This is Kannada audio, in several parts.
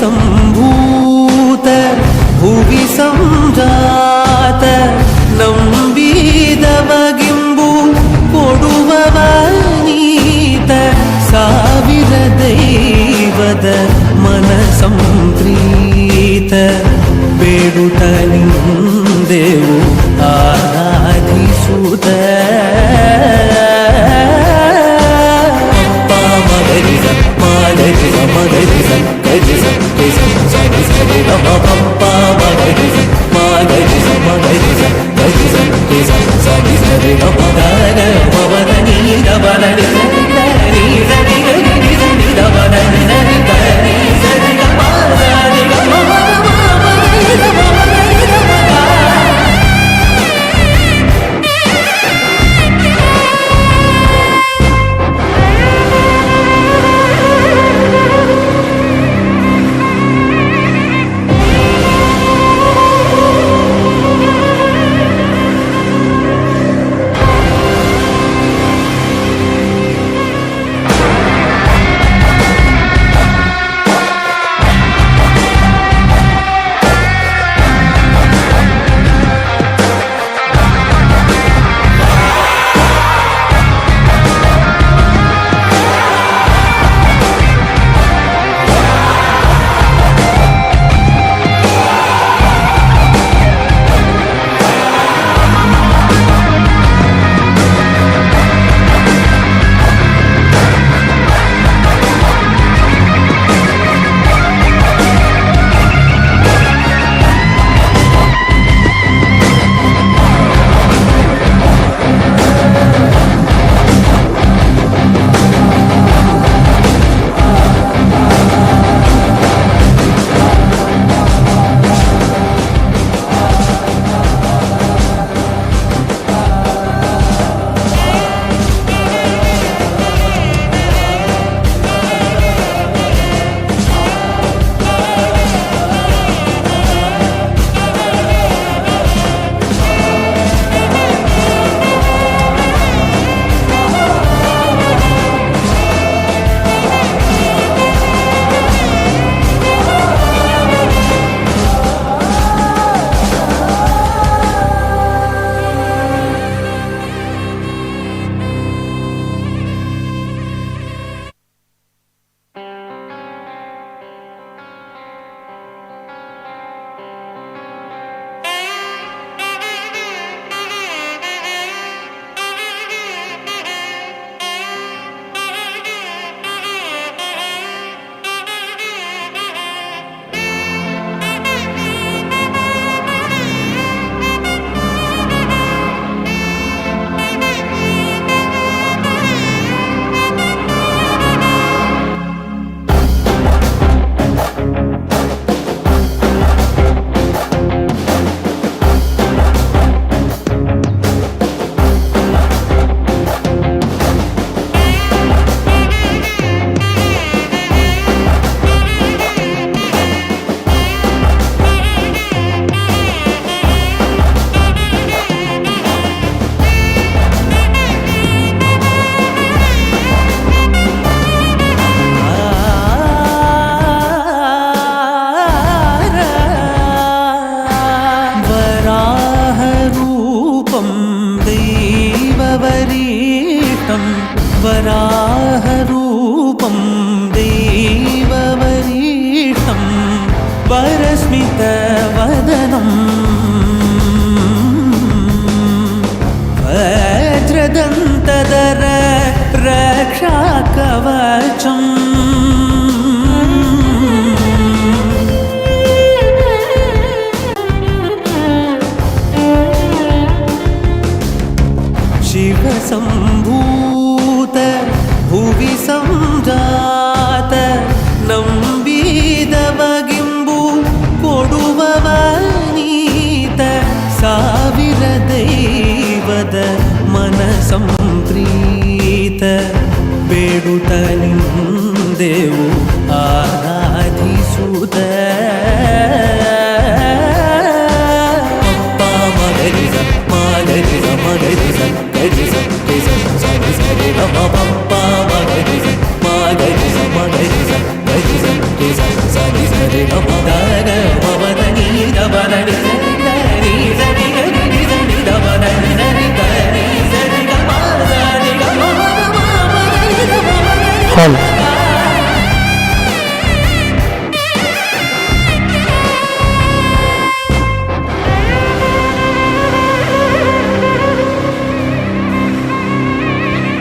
शिवसम्भूत भुवि संजात ನಂಬಿದವಗಿಂಬು ಕೊಡುವವನೀತ ಸಾವಿರ ದೈವದ ಮನ ಸಂಪ್ರೀತ ಬೇಡುತ್ತಲಿಂದೆವು ಆರಾಧಿಸುತ್ತ ಮಗರಿಸ ಮಾಗರಿಸ ಮಗರಿಸ ಗರಿಸ ಸರಿ ಸರಿ ಪಪ್ಪ ಮಗರಿಸ ಮಾಗರಿಸ ಮಗರಿಸ ಗರಿಸ ಸರಿ ಸರಿ ಪದ ಪವನ ನೀರ ಬಲಡಿ ಸರಿ ಸರಿ ಗರಿ ಸರಿ ದವನ ಸರಿ ಗರಿ ಸರಿ ಪದ वराहरूपं देववरीष्ठं वरस्मितवदनं वज्रदन्तधर रक्षाकवचम् शिवसम्भूत भुवि संजात ನಂಬಿದವಗಿಂಬು ಕೊಡುವವನೀತ ಸಾವಿರ ದೈವದ ಮನ ಸಂಪ್ರೀತ ಬೇಡುತ್ತಲಿಂದೆವು ಆರಾಧಿಸುತ್ತ ಮಗರಿಸ ಮಾಗರಿಸ ಮಗರಿಸ ಗರಿಸ ಸರಿ ಸರಿ ಪಪ್ಪ ಮಗರಿಸ ಮಾಗರಿಸ ಮಗರಿಸ ಗರಿಸ ಸರಿ ಸರಿ హలో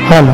హలో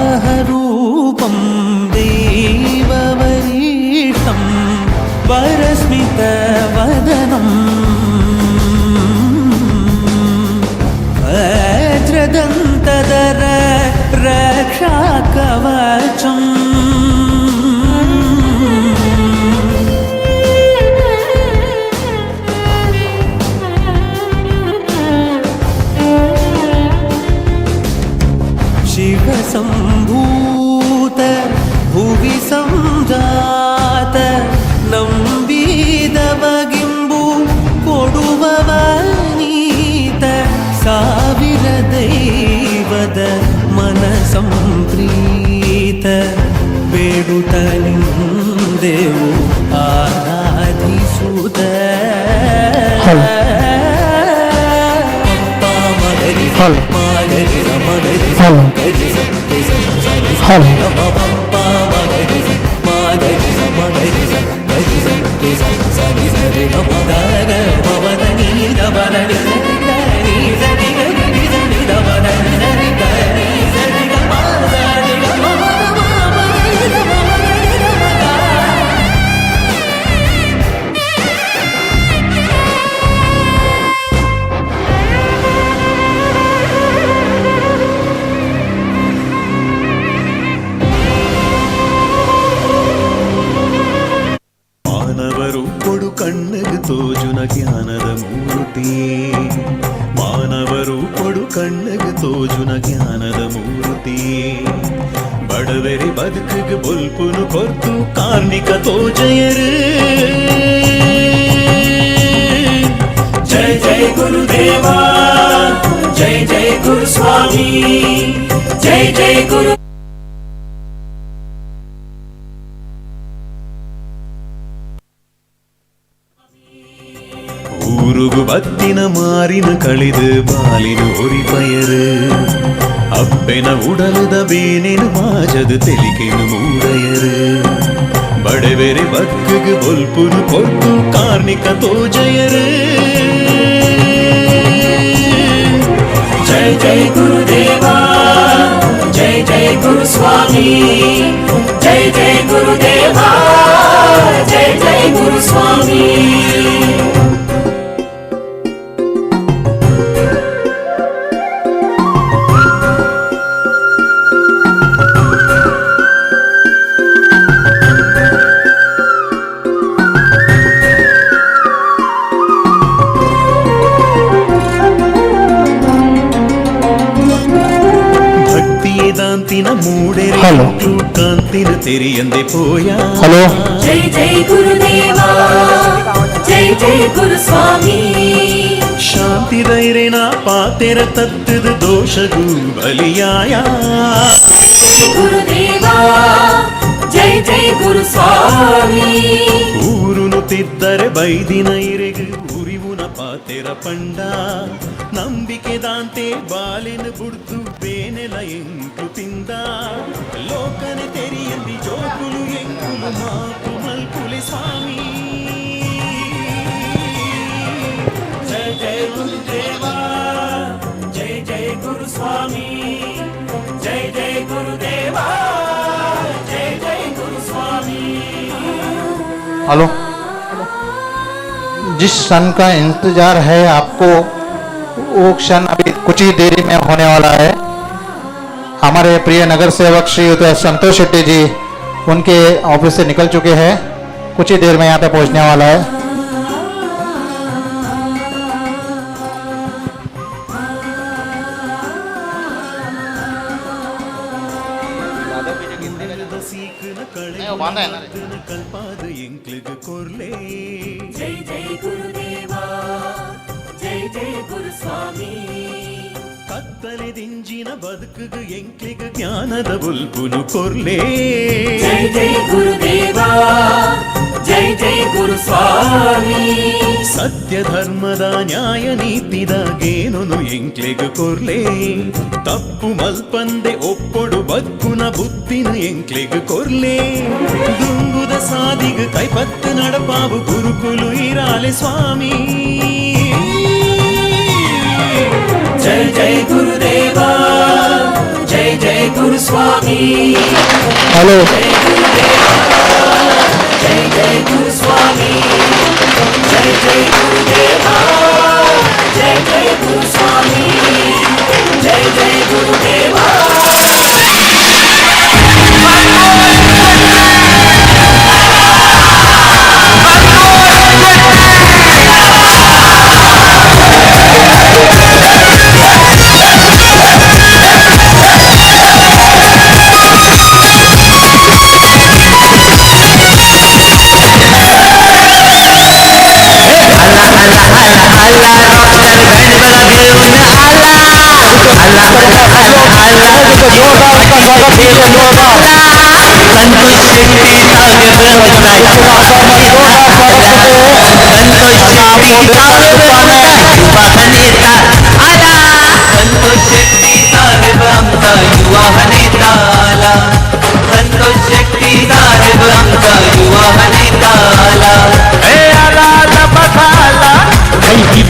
वराहरूपं देववरीष्टं वरस्मितवदनं वज्रदन्तधर रक्षाकवचम् शिवसम्भूत भुवि संजात नम्बिदवगिम्बु कोडुववनीत ಸಾವಿರ ದೈವದ ಮನಸಂಪ್ರೀತ ಬೇಡುತ್ತ ನಿಂದೆವು ಆರಾಧಿಸುತ್ತ హలో హలో ಮಾನವರು ಕೊಡು ಕಣ್ಣಗೆ ತೋಜುನ ಜ್ಞಾನದ ಮೂರ್ತಿ ಬೆಳಗು ತೋಜುನ ಜ್ಞಾನದ ಮೂರ್ತಿ ಬಡವರಿ ಬದುಕಿಗೆ ಬೊಲ್ಪುನು ಕೊರ್ತು ಕಾರ್ಮಿಕ ತೋಜಯರು जय जय गुरुदेवा जय जय गुरु स्वामी जय जय गुरु ಊರುಗು ಬತ್ತಿನ ಮಾರಿನ ಕಳಿದು ಬಾಲಿನ ಒರಿಪಯರು ಅಪ್ಪೆನ ಉಡಲದ ಬೇನೆನು ಮಾಜದು ತೆಲಿಕೆನು ಮೂಡಯರು ಬಡವೆರೆ ಬದುಕಿಗೆ ಬೊಲ್ಪುನು ಕೊರ್ತು ಕಾರ್ಮಿಕ ತೋಜಯರು जय जय गुरुदेवा जय जय गुरु स्वामी जय जय गुरुदेवा जय जय गुरु स्वामी हेलो ಕಾಂತಿನ ತೆರೆಯಂದೆ ಪೋಯ हेलो जय जय गुरुदेवा जय जय गुरु स्वामी ಶಾಂತಿ ಧೈರ್ಯನ ಪಾತೆರ ತತ್ತದ ದೋಷಗೂ ಬಲಿಯಾಯ जय गुरुदेवा जय जय गुरु स्वामी ಊರುನು ತಿದ್ದರೆ ಬೈದಿನ ಇರೆಗು ಉರಿವುನ ಪಾತೆರ ಪಂಡ ನಂಬಿಕೆ ದಾಂತೆ ಬಾಲಿನ ಬುಡ್ದು ಬೇನೆಲ ಎಂಕು ತಿಂದ ಲೋಕನೆ ತೆರಿಯಂದಿ ಜೋಕುಲು ಎಂಕುಲು ಮಾತು ಮಲ್ಕುಲೆ ಸ್ವಾಮಿ जय जय गुरुदेवा जय जय गुरु स्वामी जय जय गुरुदेवा जय जय गुरु स्वामी हेलो जिस क्षण का इंतजार है आपको वो क्षण अभी कुछ ही देरी में होने वाला है। हमारे प्रिय नगर सेवक श्री संतोष शेट्टी जी उनके ऑफिस से निकल चुके हैं, कुछ ही देर में यहाँ पे पहुँचने वाला है। ಕಲ್ಪಾದ ಎಂಕ್ಲಿಗ ಕೊರ್ಲೆ जय जय गुरुदेवा जय जय गुरु स्वामी ಕತ್ತಲೆ ದಿಂಜಿನ ಬದುಕಿಗೆ ಎಂಕ್ಲಿಗ ಜ್ಞಾನದ ಬುಲ್ಪುನು ಕೊರ್ಲೆ जय जय गुरुदेवा जय जय गुरु स्वामी ಸತ್ಯ ಧರ್ಮದ ನ್ಯಾಯ ನೀತಿದಾಗೇನೊನು ಎಂಕ್ಲೆಗ ಕೊರ್ಲೆ ತಪ್ಪು ಮಲ್ಪಂದೆ ಒಪ್ಪೊಡು ಬದುಕುನ ಬುದ್ಧಿನ ಎಂಕ್ಲೆಗ ಕೊರ್ಲೆ ದುಂಗುದ ಸಾದಿಗ ಕೈಪತ್ತು ನಡಪಾವು ಗುರುಕುಲು ಇರಾಲೆ ಸ್ವಾಮಿ जय जय गुरुदेवा जय जय गुरु स्वामी हेलो जय गुरुदेवा जय जय गुरु स्वामी जय जय गुरुदेवा जय जय गुरु स्वामी जय जय गुरुदेवा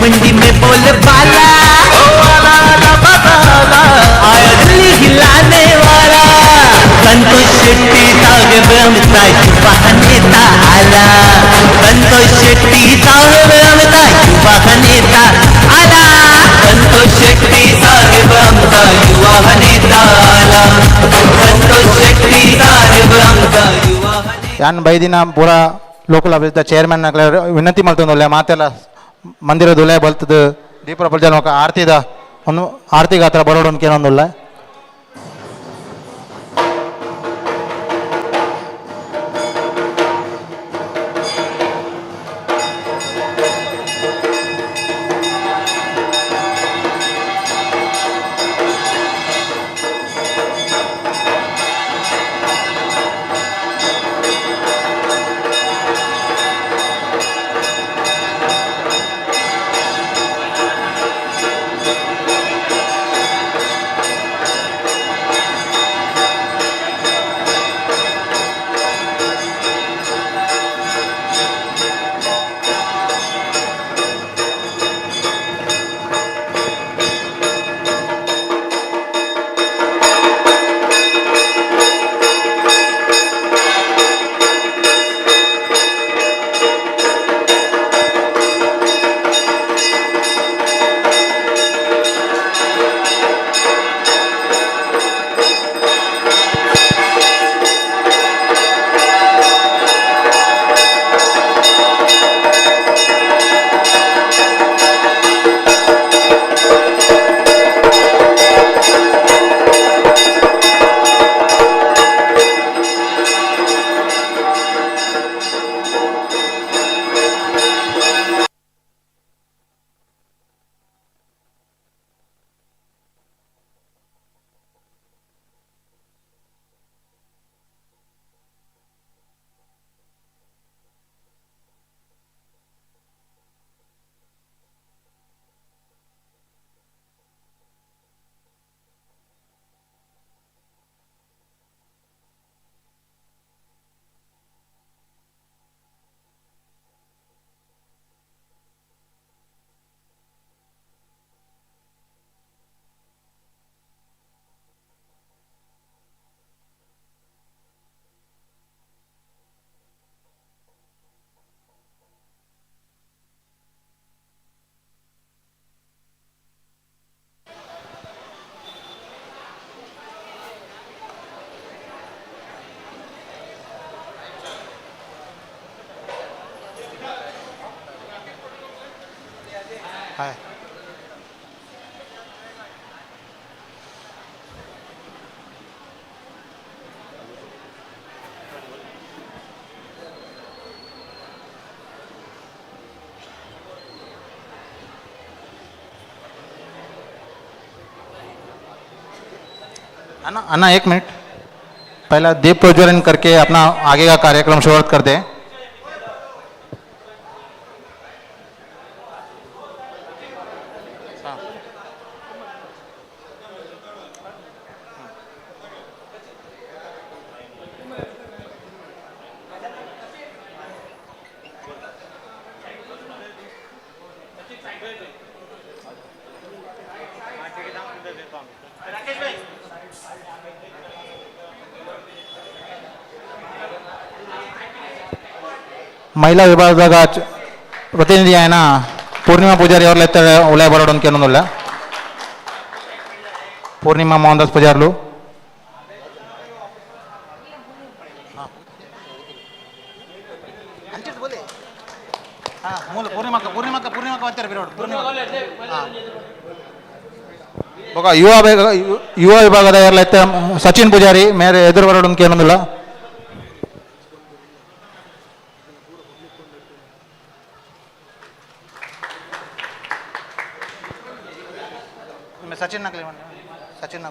बंदी में बोल बाला आया दिल्ली हिलाने वाला संतोष शेट्टी साहेब अमता युवा नेता आला संतोष शेट्टी साहेब अमता युवा नेता आला संतोष शेट्टी साहेब अमता युवा नेता आला संतोष शेट्टी साहेब अमता युवा यान बೈದಿನ ಪೂರ ಲೋಕಲ್ ಅಭಿವೃದ್ಧಿ ಚೇರ್ಮನ್ ವಿನಂತಿ ಮಾಡ್ತಂದಲ್ಲ ಮಾತೆಲ್ಲ ಮಂದಿರ ದುಲೆ ಬಲ್ತದ ದೀಪ ಪ್ರಜ್ವಲನ ಆರ್ತಿದ ಒಂದು ಆರತಿ ಗಾತ್ರ ಬರೋಡು ಕೇಳೋದಿಲ್ಲ. हाय अन्ना अन्ना एक मिनट, पहला दीप प्रज्वलन करके अपना आगे का कार्यक्रम शुरुआत कर दे. महिला विभागाचा प्रतिनिधी आहे ना पूर्णिमा पुजारी ಅವ್ರ ಲೆತ್ತ ಒಳ್ಳೆ ಬರೋಡು ಅಂತ ಕೇಳೋದಿಲ್ಲ. पूर्णिमा मोहनदास पुजारಲು ಯುವ ವಿಭಾಗದ ಅವ್ರ ಲೆತ್ತ ಸಚಿನ್ ಪೂಜಾರಿ ಮೇರೆ ಎದುರು ಬರೋಡು ಅಂತ ಕೇಳೋದಿಲ್ಲ. सचिन ना सचिन ना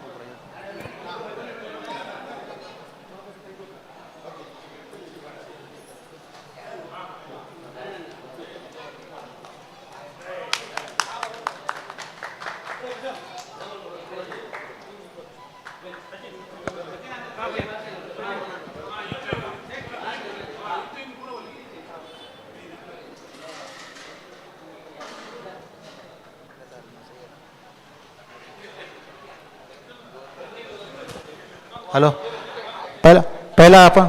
हेलो पहला पहला अपन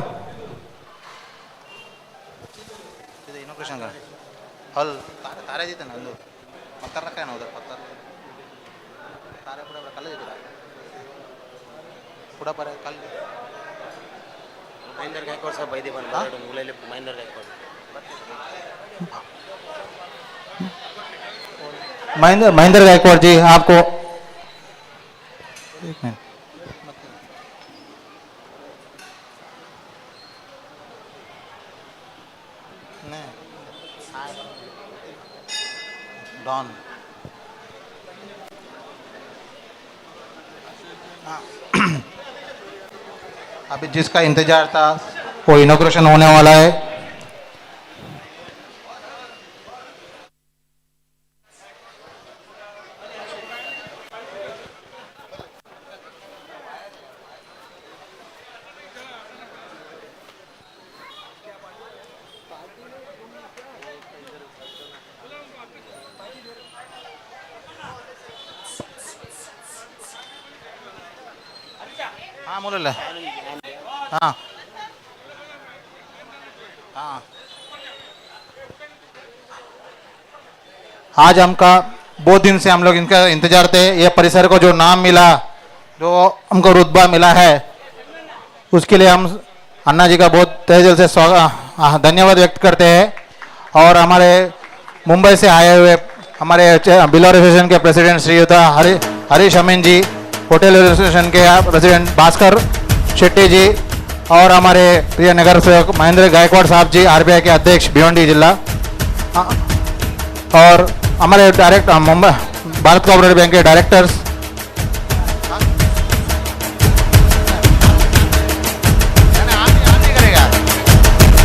इनोग्रेशन का हॉल तारे देते ना अंदर पत्थर रखा है ना उधर पत्थर तारे पूरा कल देते पूरा पर कल महेंद्र गायकवाड साहब बैदे पण मुलाले महेंद्र गायकवाड महेंद्र गायकवाड़ जी आपको एक मिनट डॉन अभी जिसका इंतजार था वो इनॉग्रेशन होने वाला है। हाँ बोले हाँ हाँ आज हमका बहुत दिन से हम लोग इनका इंतजार थे। ये परिसर को जो नाम मिला, जो हमको रुतबा मिला है, उसके लिए हम अन्ना जी का बहुत तहे दिल से धन्यवाद व्यक्त करते हैं। और हमारे मुंबई से आए हुए हमारे बिलोर एसोसिएशन के प्रेसिडेंट श्रीयुता हरीश अमीन जी, होटल एसोसिएशन के प्रेसिडेंट भास्कर शेट्टी जी, और हमारे प्रिय नगर सेवक महेंद्र गायकवाड़ साहब जी, आरबीआई के अध्यक्ष भिवंडी जिला, और हमारे direct Mumbai Bharat cooperative bank के डायरेक्टर्स।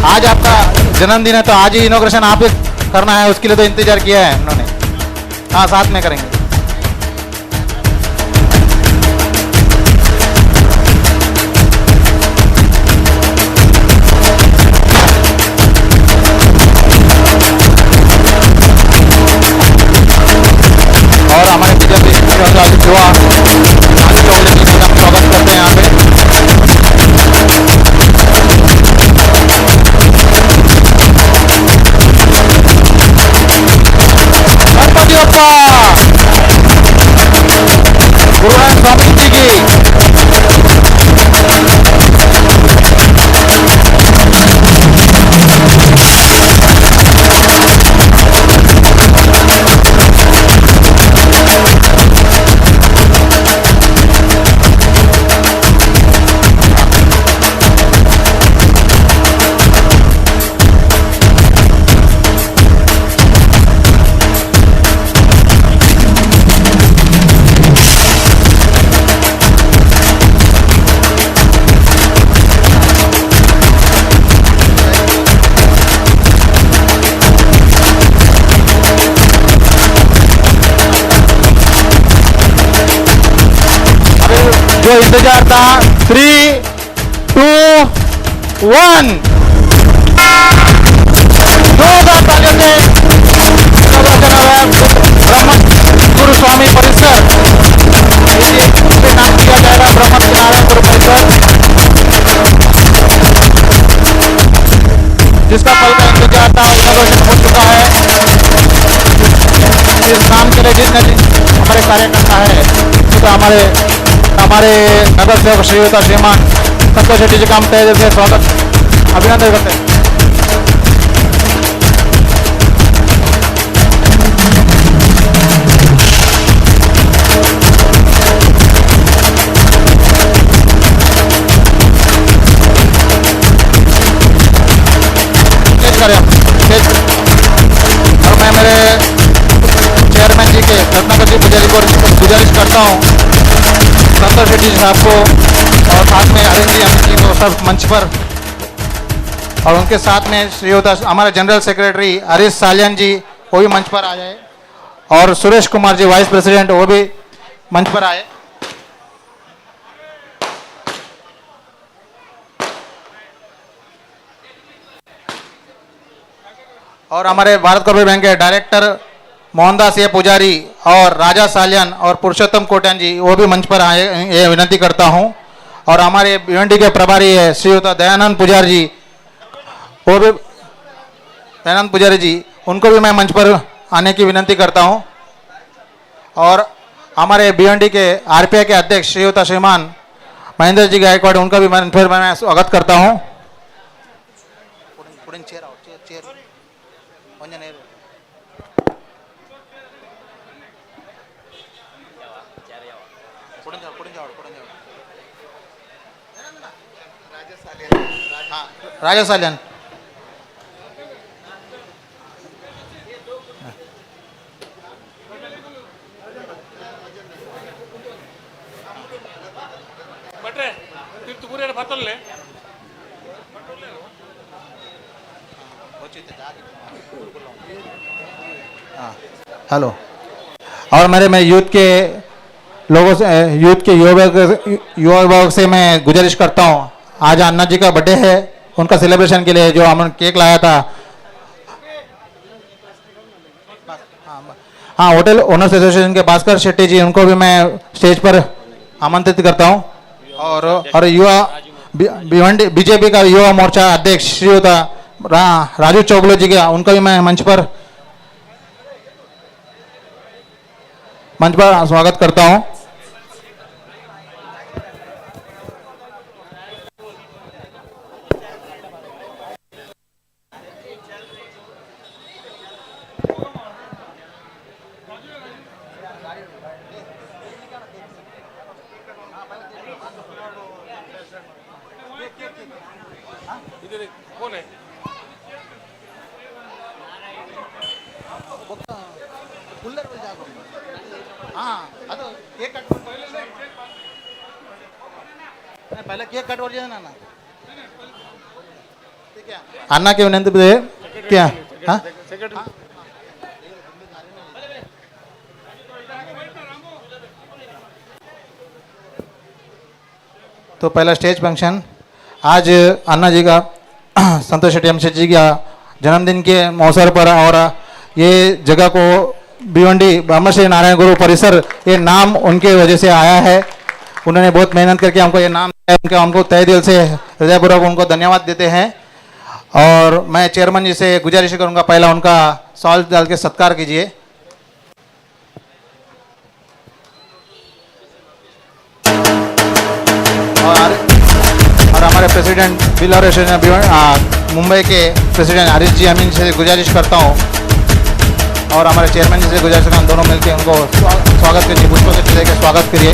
आज आपका जन्मदिन है तो आज ही इनॉग्रेशन आप ही करना है, उसके लिए तो इंतजार किया है उन्होंने। हाँ, साथ में करेंगे। और हमारे बीजेपी युवा स्वागत करते हैं यहाँ पे। गणपति बप्पा, गुरुनानक स्वामी जी की। जो इंतजार था 3, 2, 1 जोरदार तालियों से इनॉग्रेशन हुआ है ब्रह्म गुरु स्वामी परिसर। इसे नाम दिया जाएगा ब्रह्म नारायण गुरु परिसर, जिसका कल का इंतजार था इनॉग्रेशन हो चुका है। इस नाम के लिए जितने हमारे कार्यकर्ता है, तो हमारे नगर सेवक श्रीयुता श्रीमान संतोष शेट्टी जी का हम तहे दिल से स्वागत अभिनंदन करते हैं। और मैं मेरे चेयरमैन जी के रत्नाकर जी पुजारी को गुजारिश करता हूँ, संतोष शेट्टी साहब को और साथ में अरविंद जी को सब मंच पर, और उनके साथ में श्रीयुता हमारे जनरल सेक्रेटरी हरीश सालियन जी वो भी मंच पर आ जाए, और सुरेश कुमार जी वाइस प्रेसिडेंट वो भी मंच पर आए। और हमारे भारत कोऑपरेटिव बैंक के डायरेक्टर मोहनदास ए पुजारी और राजा सालियन और पुरुषोत्तम कोटन जी वो भी मंच पर आए, ये विनती करता हूं। और हमारे भिवंडी के प्रभारी है श्रीयुता दयानंद पुजारी जी, वो भी दयानंद पुजारी जी, उनको भी मैं मंच पर आने की विनती करता हूं। और हमारे भिवंडी के आरपीआई के अध्यक्ष श्रीयुता श्रीमान महेंद्र जी गायकवाड़, उनका भी मंच पर मैं स्वागत करता हूँ। राजा सालियन हेलो। और मैं यूथ के लोगों से यूथ के युवा वर्ग से मैं गुजारिश करता हूँ, आज अन्ना जी का बर्थडे है, उनका सेलिब्रेशन के लिए जो हमने केक लाया था, हाँ होटल ओनर्स एसोसिएशन के भास्कर शेट्टी जी, उनको भी मैं स्टेज पर आमंत्रित करता हूँ। और युवा भिवंडी बीजेपी का युवा मोर्चा अध्यक्ष श्रीयुत राजू चौगुले जी का, उनको भी मैं मंच पर स्वागत करता हूँ। पहले केक कट ना अन्ना के विनंती पे क्या हाँ? तो पहला स्टेज फंक्शन आज अन्ना जी का संतोष शेट्टी एमसी जी का जन्मदिन के अवसर पर, और ये जगह को भिवंडी ब्रह्मश्री नारायण गुरु परिसर, ये नाम उनके वजह से आया है। उन्होंने बहुत मेहनत करके हमको ये नाम दिया, उनके हमको तहे दिल से हृदयपूर्वक उनको धन्यवाद देते हैं। और मैं चेयरमैन जी से गुजारिश करूंगा, पहला उनका सॉल्व डाल के सत्कार कीजिए। और हमारे प्रेसिडेंट बिल और मुंबई के प्रेसिडेंट हरीश जी अमीन से गुजारिश करता हूँ, और हमारे चेयरमैन जी से गुजारिश करता हूँ, दोनों मिलकर उनको स्वागत कीजिए, पुष्पों से लेकर स्वागत करिए।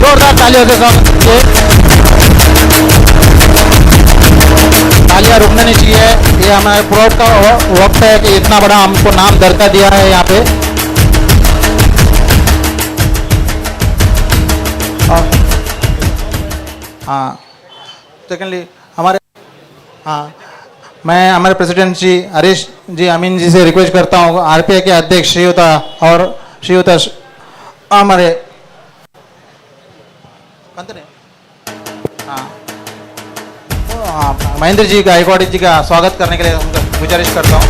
जोरदार तालियों से स्वागत कीजिए। तालियां रुकना नहीं चाहिए, ये हमारे प्राउड का वक्त है कि इतना बड़ा हमको नाम दर्जा दिया है यहाँ पे। हाँ सेकेंडली मैं हमारे प्रेसिडेंट जी हरीश जी अमीन जी से रिक्वेस्ट करता हूँ, आरपीआई के अध्यक्ष श्रीयुता और श्रीयुता हमारे महेंद्र जी गायकवाड़ जी का स्वागत करने के लिए उनका गुजारिश करता हूँ।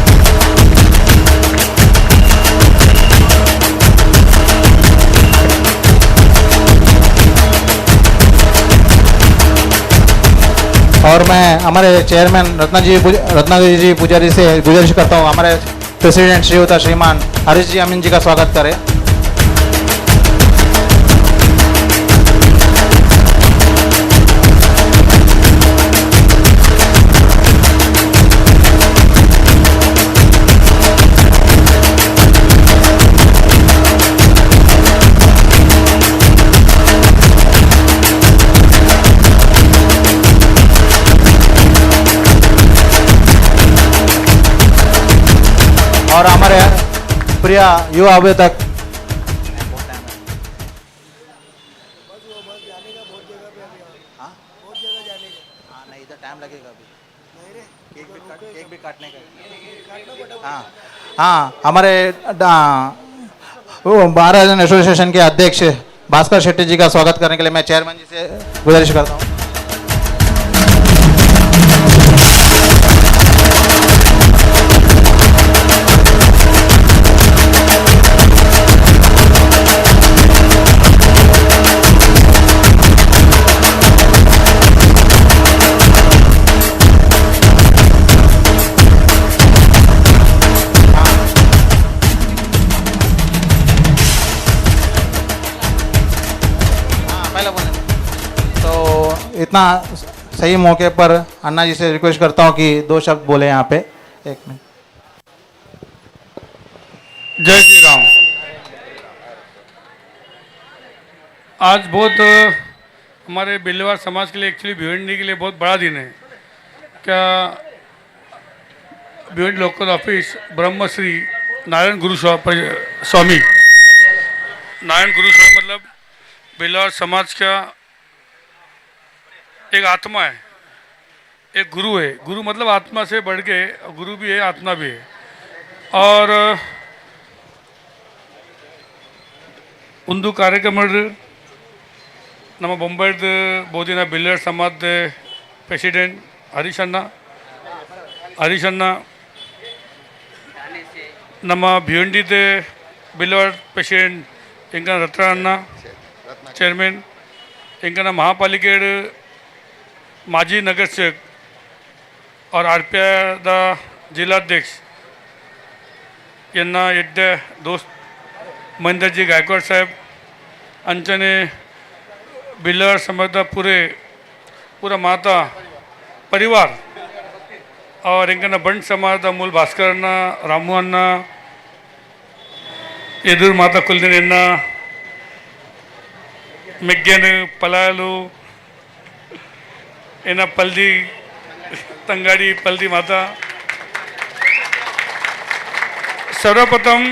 और मैं हमारे चेयरमैन रत्नागिरी जी पुजारी से गुजारिश करता हूँ, हमारे प्रेसिडेंट श्रीयुता श्रीमान हरीश जी अमीन जी का स्वागत करें। और हमारे प्रिय युवा आवेदक नहीं, इधर टाइम लगेगा अभी, केक भी काटने का। हाँ हमारे महाराजन एसोसिएशन के अध्यक्ष भास्कर शेट्टी जी का स्वागत करने के लिए मैं चेयरमैन जी से गुजारिश करता हूँ। इतना सही मौके पर अन्ना जी से रिक्वेस्ट करता हूँ कि 2 शब्द बोले यहाँ पे। 1 मिनट। जय श्री राम। आज बहुत हमारे बिल्लेवार समाज के लिए, एक्चुअली भिवंडी के लिए बहुत बड़ा दिन है। क्या भिवंडी लोकल ऑफिस ब्रह्मश्री नारायण गुरु स्वामी, नारायण गुरु स्वामी मतलब बिल्लेवार समाज का एक आत्मा है, एक गुरु है। गुरु मतलब आत्मा से बढ़ के गुरु भी है, आत्मा भी है। और ಒಂದು ಕಾರ್ಯಕ್ರಮ ನಮ್ಮ ಬೊಂಬೈದ ಬೋಧಿನ ಬಿಲ್ಲರ್ ಸಮಾಜದ ಪ್ರೆಸಿಡೆಂಟ್ ಹರೀಶ್ ಅಣ್ಣ, ನಮ್ಮ ಭಿವಂಡಿದ ಬಿಲ್ಲರ್ ಪ್ರೆಸಿಡೆಂಟ್ ಇಂಕನ ರತ್ನ ಅಣ್ಣ ಚೇರ್ಮನ್, इंकन महापालिके माजी नगर सेवक और RPI दा जिल्हाध्यक्ष यांना येड्डे दोस्त महेंद्रजी गायकवाड साहेब, अंचने बिल्लर समाज पूरा माता परिवार और इंकन बंड समाज मूल भास्कर अण्णा, रामू अण्णा, एदूर माता कुलदिन ಮೆಗ್ಗೆನ ಪಲಾಲು ಏನ ಪಲ್ದಿ ತಂಗಾಡಿ ಪಲ್ದಿ ಮಾತಾ. सर्वप्रथम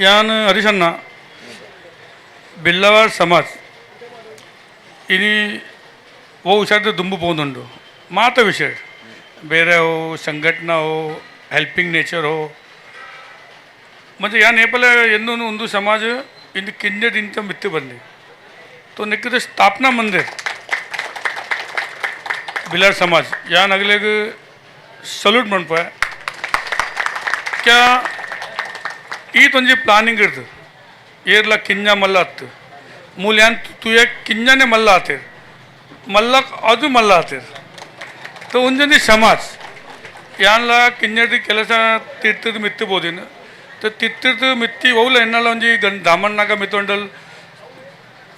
यान हरीशण्णा बिल्लावार समाज इनी वो हुशार दुंबू पोंदुंडु माता विषय ಬೇರೆ हो संघटना हो हेल्पिंग नेचर हो म्हणजे या नेपाळ ಎಂದೂ ಒಂದು ಸಮಾಜ ಇಂದು ಕಿಂಜದಿಂದ ಮಿತ್ತು ಬಂದಿ तो निकट स्थापना मंदिर बिलार समाज या नगले सल्यूट म्हणपाय क्या ಈ तुझी प्लानिंग करत येरला किंजा मल्ला आत मूल यान तू एक किंजाने मल्ला आते मल्ला अजू मल्ला आते तो उंजनी समाज यानला किंजडी ಕೆಲಸ ತೀರ್ಥದ ಮಿತ್ತು ಬೋದಿನ तो तित्तीर्थ मित्ती ಹೋಗ್ಲ ಎನ್ನಲ್ಲ ಒಂಜಿ ದಾಮಣ್ಣಗ ಮಿತ್ತೊಂಡಲ್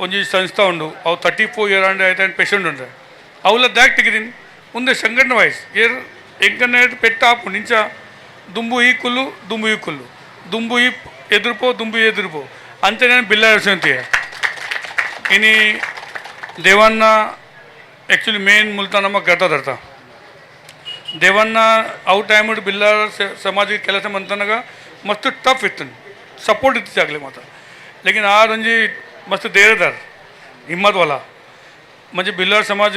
ಒಂಜಿ ಸಂಸ್ಥಾ ಉಂಡು ಅವು 34 ಇಯರ್ ಅಂಡ್ ಐತೆ ಪೇಷಂಟ್ ಉಂಡು ಅವಲ್ಲ ದಾಕ್ ತೆಗಿದಿನ್ ಮುಂದೆ ಸಂಘಟನೆ ವೈಸ್ ಏರ್ ಎಂಕನೆಟ್ ಪೆಟ್ಟ ಆಪು ನಿಂಚ ದುಂಬು ಈ ಕುಲ್ಲು ದುಂಬು ಈ ಎದುರುಪೋ ಅಂತ ನಾನು ಬಿಲ್ಲ ಹೇಳ್ಸಂತೀಯ ಇನಿ ದೇವಣ್ಣ ಆ್ಯಕ್ಚುಲಿ ಮೇನ್ ಮುಲ್ತಾ ನಮಗೆ ಗರ್ತಾ ಧರ್ತಾ ದೇವಣ್ಣ ಅವು ಟೈಮ್ ಬಿಲ್ಲಾರ ಸಮಾಜಿಕ ಕೆಲಸ ಮಂತನಾಗ मस्त टफ इतन सपोर्ट इतने ಆಗಲಿ माता लेकिन आज म्हणजे मस्त धैर्यदार हिम्मत वाला म्हणजे बिल्लार समाज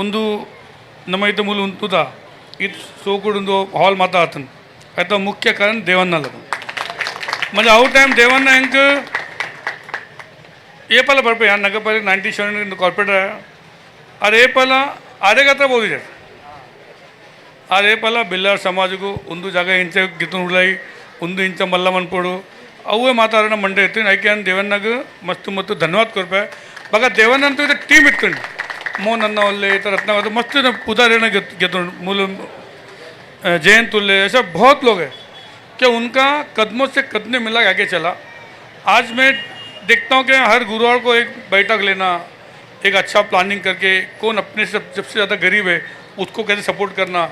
ಒಂದು ನಮ್ಮ ಇದ್ದ ಮೂಲ ಉಂಟುದ ಇದು ಸೋಕುಡೊಂದು ಹಾಲ್ ಮಾತಾ ಆತನ್ ಆಯ್ತಾ ಮುಖ್ಯ ಕಾರಣ ದೇವಣ್ಣಲ್ಲ म्हणजे ಅವು ಟೈಮ್ ದೇವಣ್ಣ ಹೆಂಗೆ ಏಪಲ್ಲ ಬರ್ಪ ಯಾರು ನಗರ ಪಾಲಿಕೆ 97 ಕಾರ್ಪೊರೇಟ್ ಅರೆ ಏಪಲ್ಲ ಆರೆಗತ್ರ ಬೋದಿದೆ ಅದೇ ಪಲ ಬಿಲ್ಲಾರ್ ಸಮಾಜಕ್ಕೂ ಒಂದು ಜಾಗ ಇಂಚ ಗಿತ್ತು ಉಳ್ಳಾಯಿ ಒಂದು ಇಂಚ ಮಲ್ಲ ಮನ್ಪೋಡು ಅವೇ ಮಾತಾಡೋಣ ಮಂಡೆ ಇರ್ತೀನಿ ಆಯ್ಕೆ ಅಂತ ದೇವಣ್ಣಗೆ ಮಸ್ತ್ ಧನ್ಯವಾದ ಕೊಡ್ಪೆ ಬಗ ದೇವಣ್ಣ ಅಂತೂ ಇದು ಟೀಮ್ ಇತ್ತು ಮೋಹನ್ ಅನ್ನ ಒಲ್ಲೆ ಈ ಥರ रत्नावत मस्त उदाहरण गितुन मूल जयंत उल्ले ऐसा बहुत लोग हैं कि उनका कदमों से कदम मिला आगे चला। आज मैं देखता हूँ कि हर गुरुवार को एक बैठक लेना, एक अच्छा प्लानिंग करके कौन अपने से सबसे ज़्यादा गरीब है उसको कैसे सपोर्ट करना,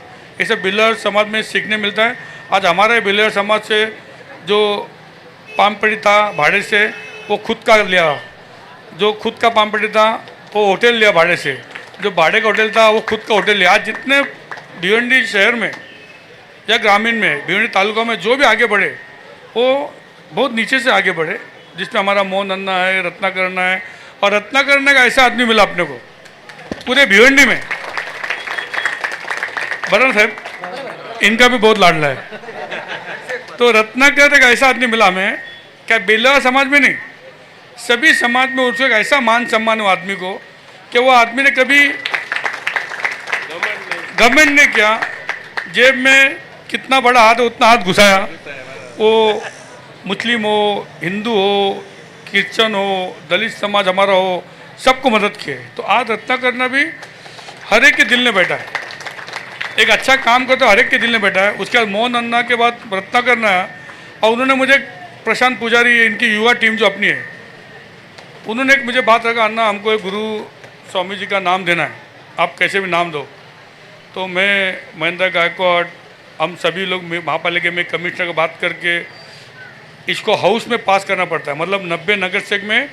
ऐसे बिल्लार समाज में सीखने मिलता है। आज हमारे बिल्लार समाज से जो पामपड़ी था भाड़े से वो खुद का लिया, जो खुद का पामपड़ी था वो होटल लिया भाड़े से, जो भाड़े का होटल था वो खुद का होटल लिया। आज जितने भिवंडी शहर में या ग्रामीण में भिवंडी तालुका में जो भी आगे बढ़े वो बहुत नीचे से आगे बढ़े, जिसमें हमारा मोहन अन्ना है, रत्नाकर अन्ना है। और रत्नाकर अन्ना का ऐसा आदमी मिला अपने को पूरे भिवंडी में, बरन साहब इनका भी बहुत लाडला है। तो रत्नाकर एक ऐसा आदमी मिला हमें, क्या बिल्लार समाज में नहीं सभी समाज में उसको एक ऐसा मान सम्मान हो आदमी को कि वो आदमी ने कभी गवर्नमेंट ने क्या जेब में कितना बड़ा हाथ है उतना हाथ घुसाया, वो मुस्लिम हो, हिंदू हो, क्रिश्चन हो, दलित समाज हमारा हो, सबको मदद किए। तो आज रत्नाकर ने भी हर एक के दिल में बैठा है, एक अच्छा काम करता हर एक के दिल में बैठा है। उसके बाद मोहन अन्ना के बाद रत्नाकर ने और उन्होंने मुझे प्रशांत पुजारी इनकी युवा टीम जो अपनी है उन्होंने एक मुझे बात रखा, अन्ना हमको एक गुरु स्वामी जी का नाम देना है, आप कैसे भी नाम दो, तो मैं महेंद्र गायकवाड़, हम सभी लोग महापालिका में कमिश्नर से बात करके इसको हाउस में पास करना पड़ता है। मतलब 90 नगर सेवक में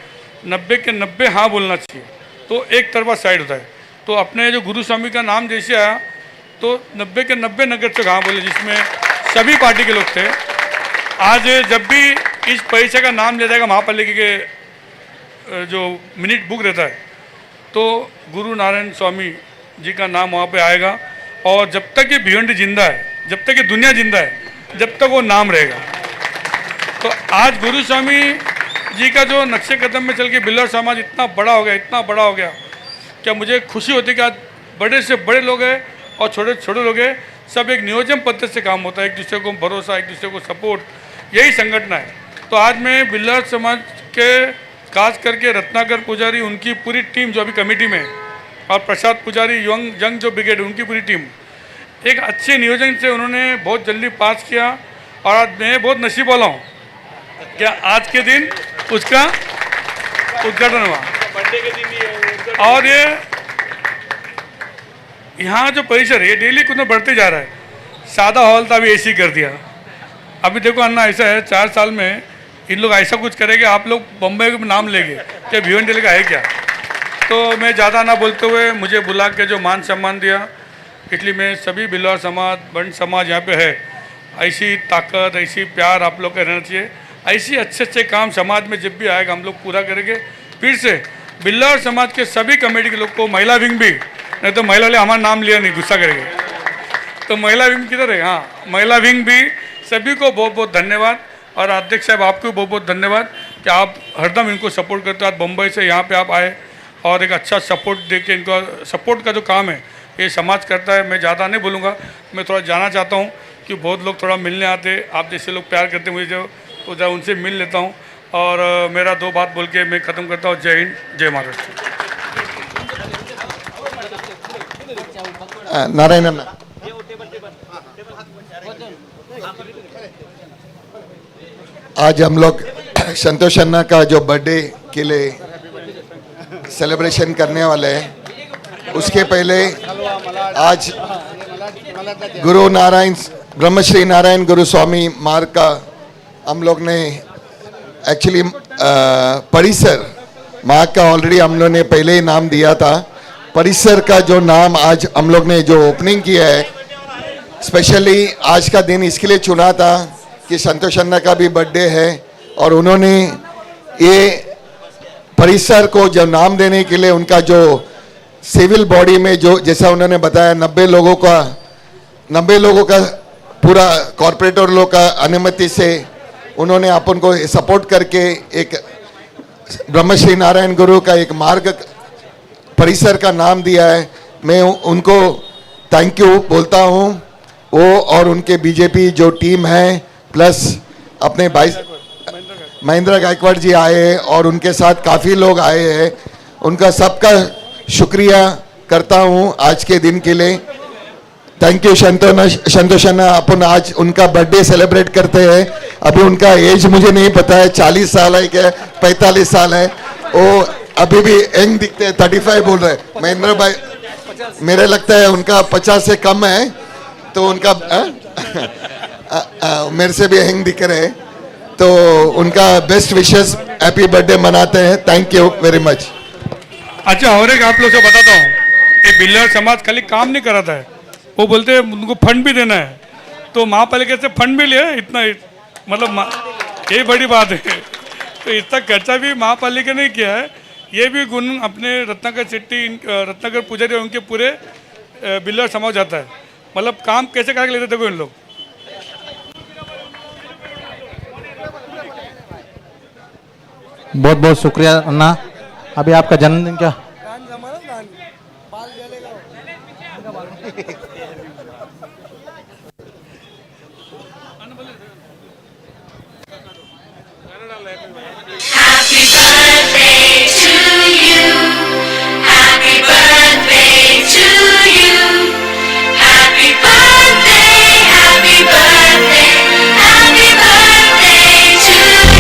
90 के 90 हाँ बोलना चाहिए, तो एक तरफा साइड होता है। तो अपने जो गुरु स्वामी का नाम जैसे आया तो 90 के 90 नगर सेवक हाँ बोले, जिसमें सभी पार्टी के लोग थे। आज जब भी इस परीक्षा का नाम लिया जाएगा महापालिका के जो मिनट बुक रहता है, तो गुरु नारायण स्वामी जी का नाम वहाँ पे आएगा। और जब तक ये भिवंडी जिंदा है, जब तक ये दुनिया जिंदा है, जब तक वो नाम रहेगा। तो आज गुरु स्वामी जी का जो नक्शे कदम में चल के बिल्लर समाज इतना बड़ा हो गया, इतना बड़ा हो गया, क्या मुझे खुशी होती है कि आज बड़े से बड़े लोग हैं और छोटे छोटे लोग हैं, सब एक नियोजन पद्धति से काम होता है, एक दूसरे को भरोसा, एक दूसरे को सपोर्ट, यही संगठन है। तो आज मैं बिल्लर समाज के खास करके रत्नाकर पुजारी, उनकी पूरी टीम जो अभी कमेटी में, और प्रसाद पुजारी यंग जो ब्रिगेड, उनकी पूरी टीम एक अच्छे नियोजन से उन्होंने बहुत जल्दी पास किया। और आज मैं बहुत नसीब वाला हूँ क्या आज के दिन उसका उद्घाटन हुआ। और ये यहाँ जो परिसर है ये डेली कुछ बढ़ते जा रहा है। सादा हॉल था, अभी एसी कर दिया। अभी देखो अन्ना, ऐसा है 4 साल में इन लोग ऐसा कुछ करेंगे, आप लोग बम्बई में नाम लेंगे क्या भिवंडी का है क्या। तो मैं ज़्यादा ना बोलते हुए मुझे बुला के जो मान सम्मान दिया, इसलिए मैं सभी बिल्लर समाज, बंड समाज यहाँ पे है, ऐसी ताकत, ऐसी प्यार आप लोग का रहना चाहिए। ऐसी अच्छे अच्छे काम समाज में जब भी आएगा हम लोग पूरा करेंगे। फिर से बिल्लर समाज के सभी कमेटी के लोग को, महिला विंग भी, नहीं तो महिला वाले हमारा नाम लिया नहीं, गुस्सा करेंगे, तो महिला विंग किधर है, हाँ महिला विंग भी, सभी को बहुत बहुत धन्यवाद। और अध्यक्ष साहब आपको भी बहुत बहुत धन्यवाद कि आप हरदम इनको सपोर्ट करते हो। आज बम्बई से यहाँ पे आप आए और एक अच्छा सपोर्ट दे के, इनका सपोर्ट का जो काम है ये समाज करता है। मैं ज़्यादा नहीं बोलूँगा, मैं थोड़ा जाना चाहता हूँ कि बहुत लोग थोड़ा मिलने आते, आप जैसे लोग प्यार करते मुझे जो, तो जरा उनसे मिल लेता हूँ। और मेरा 2 बात बोल के मैं ख़त्म करता हूँ। जय हिंद, जय महाराष्ट्र। नारायण अन्ना, आज हम लोग संतोष अन्ना का जो बर्थडे के लिए सेलिब्रेशन करने वाले हैं, उसके पहले आज गुरु नारायण, ब्रह्मश्री नारायण गुरु स्वामी मार्ग का हम लोग ने एक्चुअली परिसर मार्ग का ऑलरेडी हम लोग ने पहले ही नाम दिया था। परिसर का जो नाम आज हम लोग ने जो ओपनिंग किया है, स्पेशली आज का दिन इसके लिए चुना था कि संतोष अन्ना का भी बर्थडे है और उन्होंने ये परिसर को जब नाम देने के लिए उनका जो सिविल बॉडी में जो जैसा उन्होंने बताया 90 लोगों का पूरा कॉरपोरेटर लोग का अनुमति से उन्होंने अपन को सपोर्ट करके एक ब्रह्मश्री नारायण गुरु का एक मार्ग परिसर का नाम दिया है। मैं उनको थैंक यू बोलता हूँ, वो और उनके बीजेपी जो टीम है, प्लस अपने भाई महेंद्र गायकवाड़ जी आए हैं और उनके साथ काफ़ी लोग आए हैं, उनका सबका शुक्रिया करता हूँ आज के दिन के लिए। थैंक यू संतोष अन्ना। अपन आज उनका बर्थडे सेलिब्रेट करते हैं। अभी उनका एज मुझे नहीं पता है, 40 साल है क्या 45 साल है, वो अभी भी यंग दिखते हैं, 35 बोल रहे हैं। महेंद्र भाई मेरे लगता है उनका 50 से कम है, तो उनका मेरे से भी यंग दिख रहे हैं, तो उनका बेस्ट विशेस, हैप्पी बर्थडे मनाते हैं। Thank you very much. अच्छा, और एक आप लोग से बताता हूँ, ये बिल्लर समाज खाली काम नहीं कराता है, वो बोलते हैं उनको फंड भी देना है, तो महापालिका से फंड भी लिया इतना, मतलब यही बड़ी बात है। तो इतना खर्चा भी महापालिका ने किया है, ये भी गुण अपने रत्नाकर शेट्टी, रत्नाकर पुजारी और उनके पूरे बिल्लर समाज जाता है। मतलब काम कैसे करके लेते देखो इन लोग। बहुत बहुत शुक्रिया अन्ना। अभी आपका जन्मदिन क्या? Happy birthday to you. Happy birthday to you. Happy birthday, happy birthday, happy birthday to you.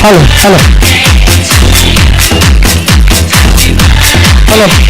Hello hello hello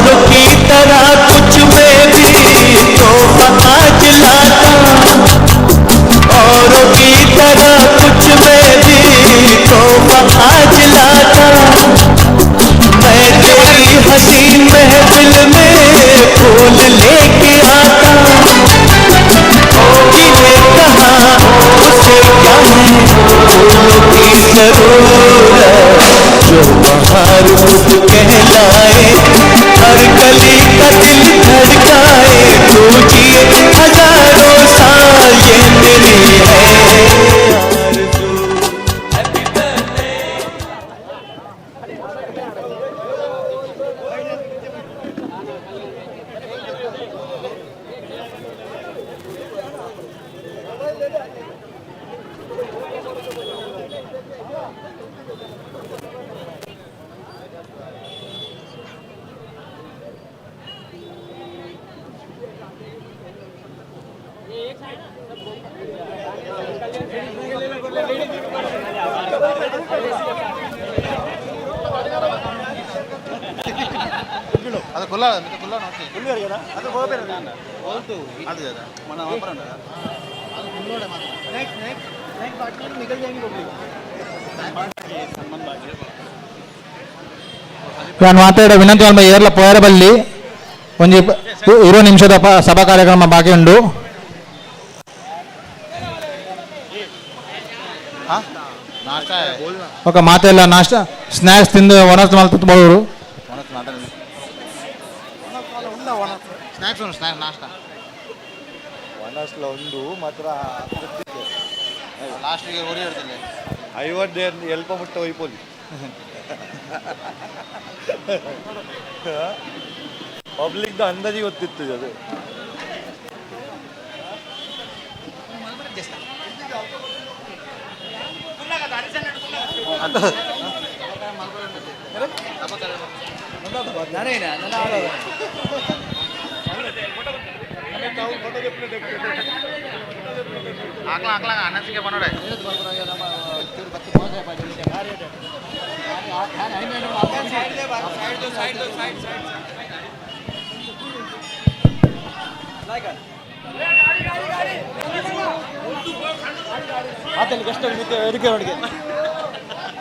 औरों की बहार खुद कहलाए, हर कली का दिल धड़काए, तू जिए हजारों साल ये मेरी है आरज़ू। ಅದು ಕುಲ್ಲ ಕುಲ್ಲ ನೋಡಿ ಕುಲ್ಲಿ ಅಡಿಗೆದ ಅದು ಹೋಗಬೇಡ ಹೋಗ್ತು ಅದು ಜದ ಮನ ಆಪರ ಉಂಟಾ ಅದು ಕುಲ್ಲೋಡೆ ಮಾತ್ರ ನೆಕ್ಸ್ಟ್ ನೆಕ್ಸ್ಟ್ ನೆಕ್ಸ್ಟ್ ಪಾರ್ಟ್ನರ್ ನಿಕल जाएंगे ಹೋಗ್ಲಿ ನಾನು ಮಾತಾಡೋ ವಿನಂತಿ ಒಂದು ಏರ್ಲ ಪೋಯರ ಬಲ್ಲಿ ಒಂದು 20 ನಿಮಿಷದ ಸಭಾ ಕಾರ್ಯಕ್ರಮ ಬಾಕಿ ಉಂಟು. ఒక ಮಾತೆಲ್ಲ ನಾಷ್ಟ ಸ್ನ್ಯಾಕ್ಸ್ ತಿಂದು ಒಣಸ್ ಮಲ್ತಬಹುದು ಸ್ನ್ಯಾಕ್ಸ್ ಉಂಟು ಸ್ನ್ಯಾಕ್ಸ್ ನಾಷ್ಟ ಒನಸ್ಲ ಉಂಡು ಮಾತ್ರ ಲಾಸ್ಟಿಗೆ ಉರಿ ಇಡ್ತಿಲ್ಲ 50 ಎಲ್ಪ ಮುಟ್ಟ ಒಯ್ಪೋಲಿ ಪಬ್ಲಿಕ್ದು ಅಂದಾಜಿ ಗೊತ್ತಿತ್ತು ಅದು ಅನಸಿಗೆ ಬನ್ನೋಡೆ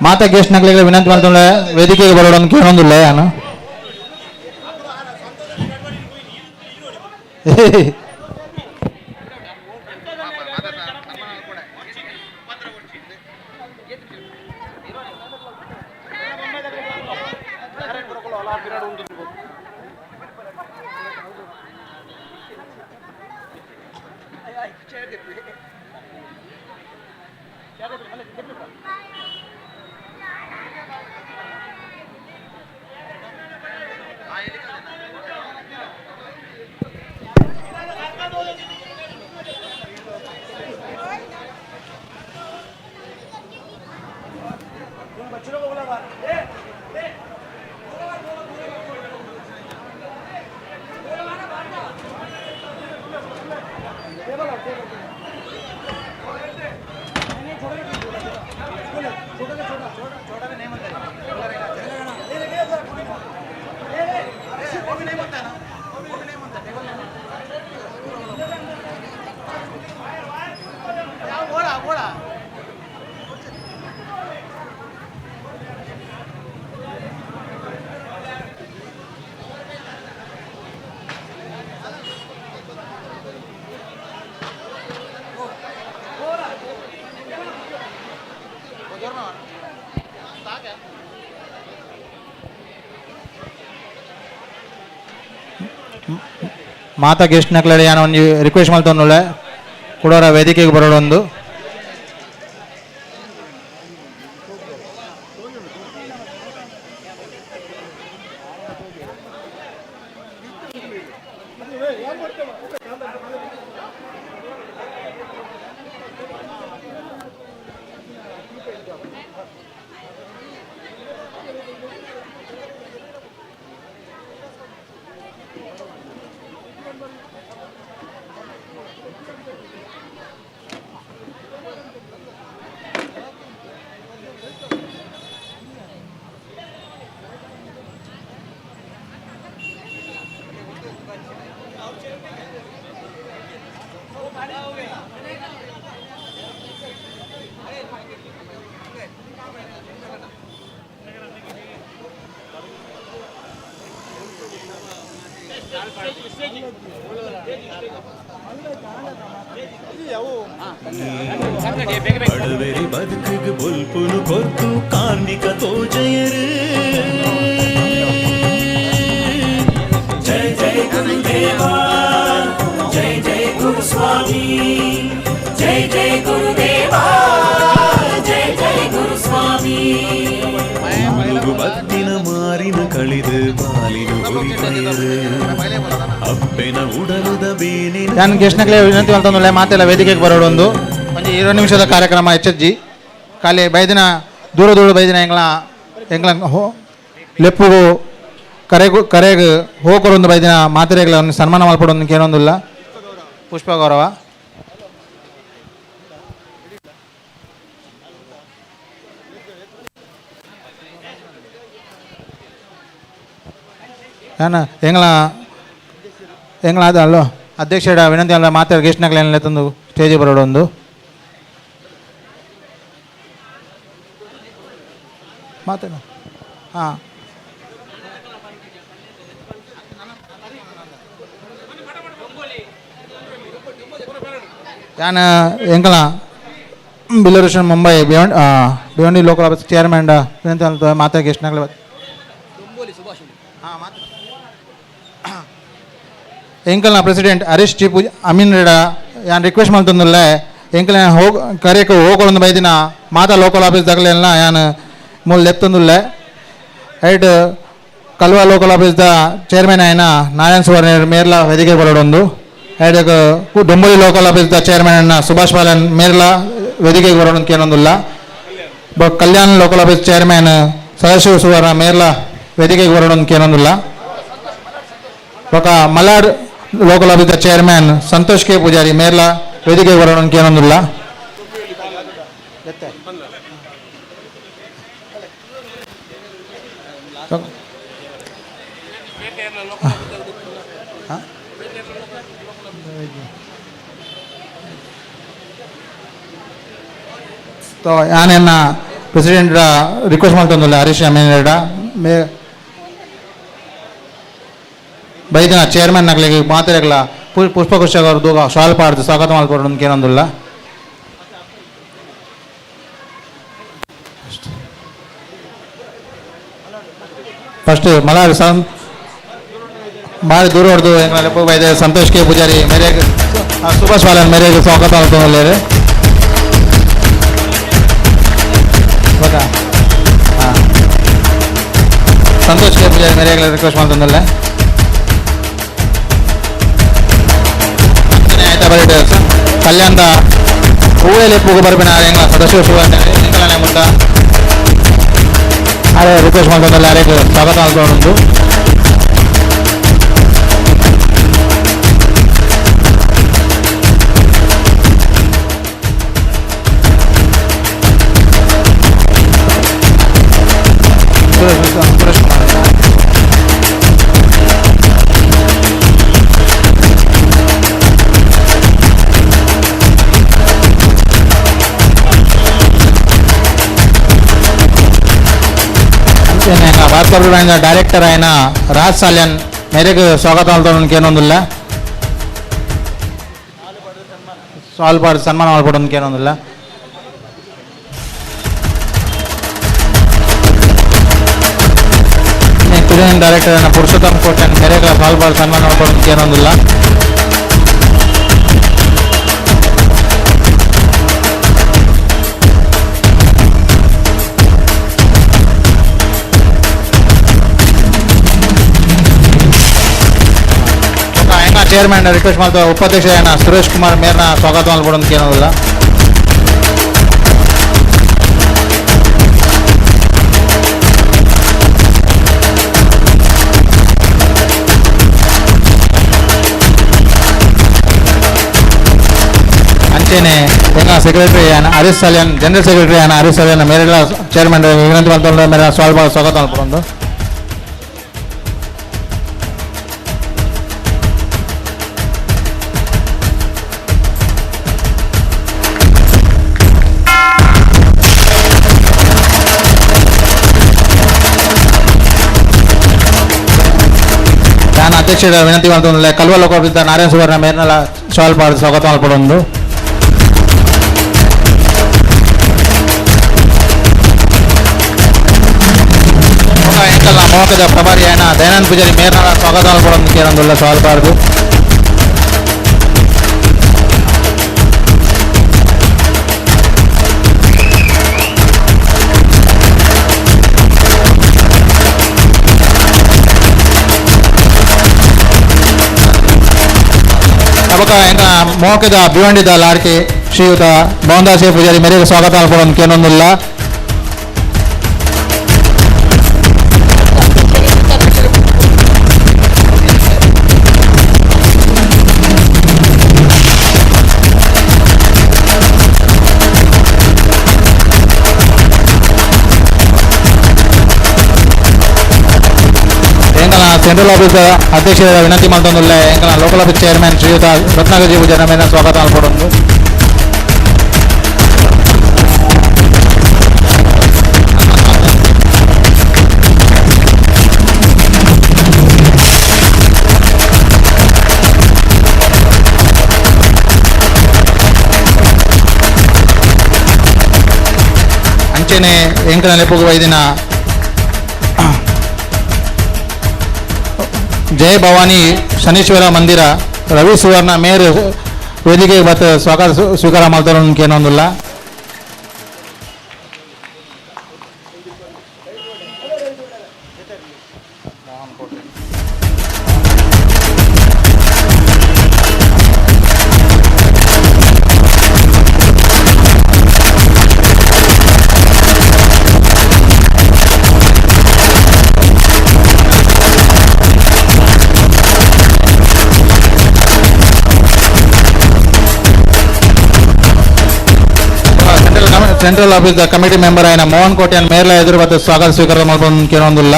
ಮಾತಾ ಗೆಸ್ಟ್ ನಗಲಿಗೆ ವಿನಂತಿ ಮಾಡ್ತಾಳೆ ವೇದಿಕೆಗೆ ಬರೋಣ ಕೇಳೋದಿಲ್ಲ ನಾನು ಮಾತಾ ಗೆಸ್ಟ್ ನಕ್ಲಡೆ ಏನೋ ಒಂದು ರಿಕ್ವೆಸ್ಟ್ ಮಾಡ್ತಾವಲ್ಲ ಕೊಡೋರ ವೇದಿಕೆಗೆ ಬರೋಣೊಂದು ಬಡವರೇ ಬದುಕಿಗೆ ಬೊಲ್ಪುನು ಕೊರ್ತು ಕಾರ್ಮಿಕ ತೋಜಯರು ಜಯ ಜಯ ಗುರುದೇವಾ ಜಯ ಜಯ ಗುರು ಸ್ವಾಮಿ ಜಯ ಜಯ ಗುರುದೇವಾ ಜಯ ಜಯ ಗುರು ಸ್ವಾಮಿ ಬತ್ತಿನ ಮಾರಿನ ಕಳಿದು ಬಾಲಿನ ಹೊರಿತಯರು ಅಪ್ಪೆನ ಉಡಲುದ ಬೇನಿನ ನಾನು ಗೆಸ್ಟ್ನಾಗಲೇ ವಿನಂತಿ ಅಂತಂದ್ರೆ ಮಾತೆಲ್ಲ ವೇದಿಕೆಗೆ ಬರೋಡು ಒಂದು 20 ನಿಮಿಷದ ಕಾರ್ಯಕ್ರಮ ಹೆಚ್ಚಜ್ಜಿ ಖಾಲಿ ಬೈದಿನ ದೂರ ದೂರ ಬೈದಿನ ಎಂಗ್ಲ ಲೆಪ್ಪುಗು ಕರೆಗೆ ಹೋಗೋರೊಂದು ಬೈದಿನ ಮಾತೆರೆಗಳನ್ನು ಸನ್ಮಾನ ಮಾಡ್ಕೊಡೋದಕ್ಕೆ ಏನೊಂದಿಲ್ಲ ಪುಷ್ಪ ಗೌರವ ಏನು ಎಂಗ್ಲ ಅದಲ್ಲೋ ಅಧ್ಯಕ್ಷರ ವಿನಂತಿ ಅಲ್ಲ ಮಾತಾಡಿ ಗೆಸ್ಟ್ನಾಗಲೇನೆಲ್ಲ ತಂದು ಸ್ಟೇಜಿಗೆ ಬರೋಡು ಒಂದು ಮಾತಾಡ ಹಾಂ ಯಾನ ಎಂಕಲ ಬಿಲ್ಲರೇಷನ್ Mumbai Bhiwandi local office chairman ವಿನಂತಿ ಅಂತ ಮಾತಾಡಿ ಗೆಸ್ಟ್ನಾಗಲೇ ಎಂಕಲ್ನ ಪ್ರೆಸಿಡೆಂಟ್ ಹರೀಶ್ ಟಿಪು ಅಮೀನ್ ರೆಡ್ಡ ಯಾನ್ ರಿಕ್ವೆಸ್ಟ್ ಮಾಡ್ತಂದಲ್ಲ ಎಂಕಲ್ ಕರೆಯಕ್ಕೆ ಹೋಗೋದು ಬೈದಿನ ಮಾತಾ ಲೋಕಲ್ ಆಫೀಸ್ದಾಗಲೆಲ್ಲ ಯಾನ್ ಮೂಲ ಲೆಪ್ತಂದಿಲ್ಲ ಐಟ್ ಕಲ್ವಾ ಲೋಕಲ್ ಆಫೀಸ್ದ ಚೇರ್ಮನ್ ಆಯ್ನ ನಾರಾಯಣ್ ಸುವರ್ಣ ಮೇರ್ಲ ವೇದಿಕೆ ಬರೋಡೊಂದು ಐಟ್ ಡೊಂಬಳಿ ಲೋಕಲ್ ಆಫೀಸ್ದ ಚೇರ್ಮನ್ ಅನ್ನ ಸುಭಾಷ್ ಪಾಲನ್ ಮೇರ್ಲ ವೇದಿಕೆಗೆ ಬರೋದಕ್ಕೆ ಏನೊಂದಿಲ್ಲ Kalyan local office chairman Sadashiva Suvarna ಮೇರ್ಲ ವೇದಿಕೆಗೆ ಬರೋದಕ್ಕೆ ಏನೊಂದಿಲ್ಲ ఒక Malad local office chairman Santosh K Poojari మేర్ల వేదిక వరడానికి ఏనందుల్ల तो ಯಾನೆನ್ನ ಪ್ರೆಸಿಡೆಂಟ್ ರಿಕ್ವೆಸ್ಟ್ ಮಾಡ್ತಂದಿಲ್ಲ ಹರೀಶ್ ಅಮೀನ್ ರೆಡ್ಡ ಬೈದಿನ ಚೇರ್ಮನ್ ಆಗ್ಲಿಕ್ಕೆ ಮಾತಾಡಲ್ಲ ಪುಷ್ಪಕುಷ ಅವ್ರದ್ದು ಶಾಲ್ ಪಾಡ್ದು ಸ್ವಾಗತ ಮಾಡ್ಕೊಡೋದಕ್ಕೆ ಏನೊಂದಿಲ್ಲ ಫಸ್ಟ್ ಮಲಾರ್ ಭಾಳ ದೂರ ಹೊಡೆದು ಹೆಂಗೆ ಬೈದೆ ಸಂತೋಷ್ ಕೆ ಪೂಜಾರಿ ಮೇರೆಗೆ ಸುಭಾಷ್ ಪಾಲನ್ ಮೇರೆಗೆ ಸ್ವಾಗತ ಮಾಡ್ಕೊಂಡಲ್ಲಿ ಇವಾಗ ಹಾಂ ಸಂತೋಷ್ ಕೆ ಪೂಜಾರಿ ಮೇರೆಗೆ ರಿಕ್ವೆಸ್ಟ್ ಮಾಡ್ತಂದಲ್ಲ ಕಲ್ಯಾಣದ ಹೂವೆಲೆ ಪೂಗು ಬರ್ಬೇನ ಹೆಂಗ ಸದಸ್ಯ ಹೆಂಗಲನೆ ಮುಂದ ಅದೇ ರಿಕ್ವೆಸ್ಟ್ ಮಾಡ್ಕೊಂಡಲ್ಲ ಯಾರಿಗೆ ಸ್ವಾಗತ ಮಾಡ್ಕೊಂಡು ಸುರೇಶ್ ಕುಮಾರ್ భాస్కర్ ఆయన డైరెక్టర్ అయిన రాజ్ సాల్యన్ మేరకు స్వాగతం ಏನೊಂದಿಲ್ಲ ಸಾಲ್ ಪಾಡು ಸನ್ಮಾನ ಮಾಡ್ಕೊಡೋದಕ್ಕೆ ಏನೊಂದಿಲ್ಲ ಫಿಲ್ಮ್ ಡೈರೆಕ್ಟರ್ అయిన ಪುರುಷೋತ್ತಮ್ ಕೋಟೆನ್ ಮೇರೆಗೆ ಸಾಲ್ ಪಾಡು ಸನ್ಮಾನ ಮಾಡ್ಕೊಡೋದಕ್ಕೆ ಏನೊಂದಿಲ್ಲ ಚೇರ್ಮನ್ ರಿಕ್ವೆಸ್ಟ್ ಮಾಡ್ತಾ ಉಪಾಧ್ಯಕ್ಷ ಏನ ಸುರೇಶ್ ಕುಮಾರ್ ಮೇರ್ನ ಸ್ವಾಗತ ಮಾಡ್ಕೊಡೋದಕ್ಕೆ ಏನೋದಿಲ್ಲ ಅಂಚೆನೆ ಹೆಂಗ ಸೆಕ್ರೆಟರಿ ಏನ ಹರೀಶ್ ಸಾಲ್ಯನ್ ಜನರಲ್ ಸೆಕ್ರೆಟರಿ ಏನ ಹರೀಶ್ ಸಾಲ್ಯನ್ ಮೇರೆಲ್ಲ ಚೇರ್ಮನ್ ವಿನಂತಿ ಮಾಡ್ಕೊಂಡು ಮೇರೆ ಸ್ವಾಗತ ಮಾಡ್ಕೊಂಡು ಅಧ್ಯಕ್ಷರ ವಿನಂತಿ ಮಾಡ್ತಂದ್ರೆ ಕಲ್ವ ಲೋಕಾಭಿವೃದ್ಧ ನಾರಾಯಣ ಸುವರ್ಣ ಮೇರ್ನೆಲ್ಲ ಶಾಲ್ ಪಾಡು ಸ್ವಾಗತ ಮಾಡ್ಕೊಂಡು ಮೋಹಕದ ಪ್ರಭಾರಿ ಆಯ್ನ ದಯಾನಂದ ಪೂಜಾರಿ ಮೇರ್ನಾಳ ಸ್ವಾಗತ ಕೇಳಂದುಲ್ಲ ಸ್ವಾಗತಾರ್ದು ಅಬಕ ಎಂಗ ಮೋಹಕದ ಭಿವಂಡಿದ ಲಾಡ್ಕೆ ಶ್ರೀಯುತ ಮೋಹನ್ದಾಸ್ ಪೂಜಾರಿ ಮೇರೆಗೆ ಸ್ವಾಗತ ಕೇಳೊಂದುಲ್ಲ ಸೆಂಟ್ರಲ್ ಆಫೀಸ್ ಅಧ್ಯಕ್ಷರ ವಿನಂತಿ ಮಾಡ್ತೊಂದುಲ್ಲ ಎಂಕಲ ಲೋಕಲ್ ಆಫೀಸ್ ಚೇರ್ಮನ್ ಶ್ರೀಯುತ ರತ್ನಾಗಜಿ ಪೂಜಾರಿ ಮೇಲೆ ಸ್ವಾಗತ ಅನ್ಕೊಡೊಂದು ಅಂಚೆನೆ ಎಂಕಲ ನೆಪುಗು ವೈದಿನ ಜಯ ಭವಾನಿ ಶನೀಶ್ವರ ಮಂದಿರ ರವಿ ಸುವರ್ಣ ಮೇರ್ ವೇದಿಕೆಗೆ ಬತ್ತ ಸ್ವಾಗತ ಸ್ವೀಕಾರ ಮಾಡ್ತಾರೆ ಏನೊಂದಿಲ್ಲ ಸೆಂಟ್ರಲ್ ಆಫೀಸ್ ಕಮಿಟಿ ಮೆಂಬರ್ ಆಯ್ನ ಮೋಹನ್ ಕೋಟ್ಯಾನ್ ಮೇರ್ಲ ಎದುರು ಬತ್ತ ಸ್ವಾಗತ ಸ್ವೀಕಾರ ಮಾಡ್ಕೊಂಡು ಕೇಳೊಂದಿಲ್ಲ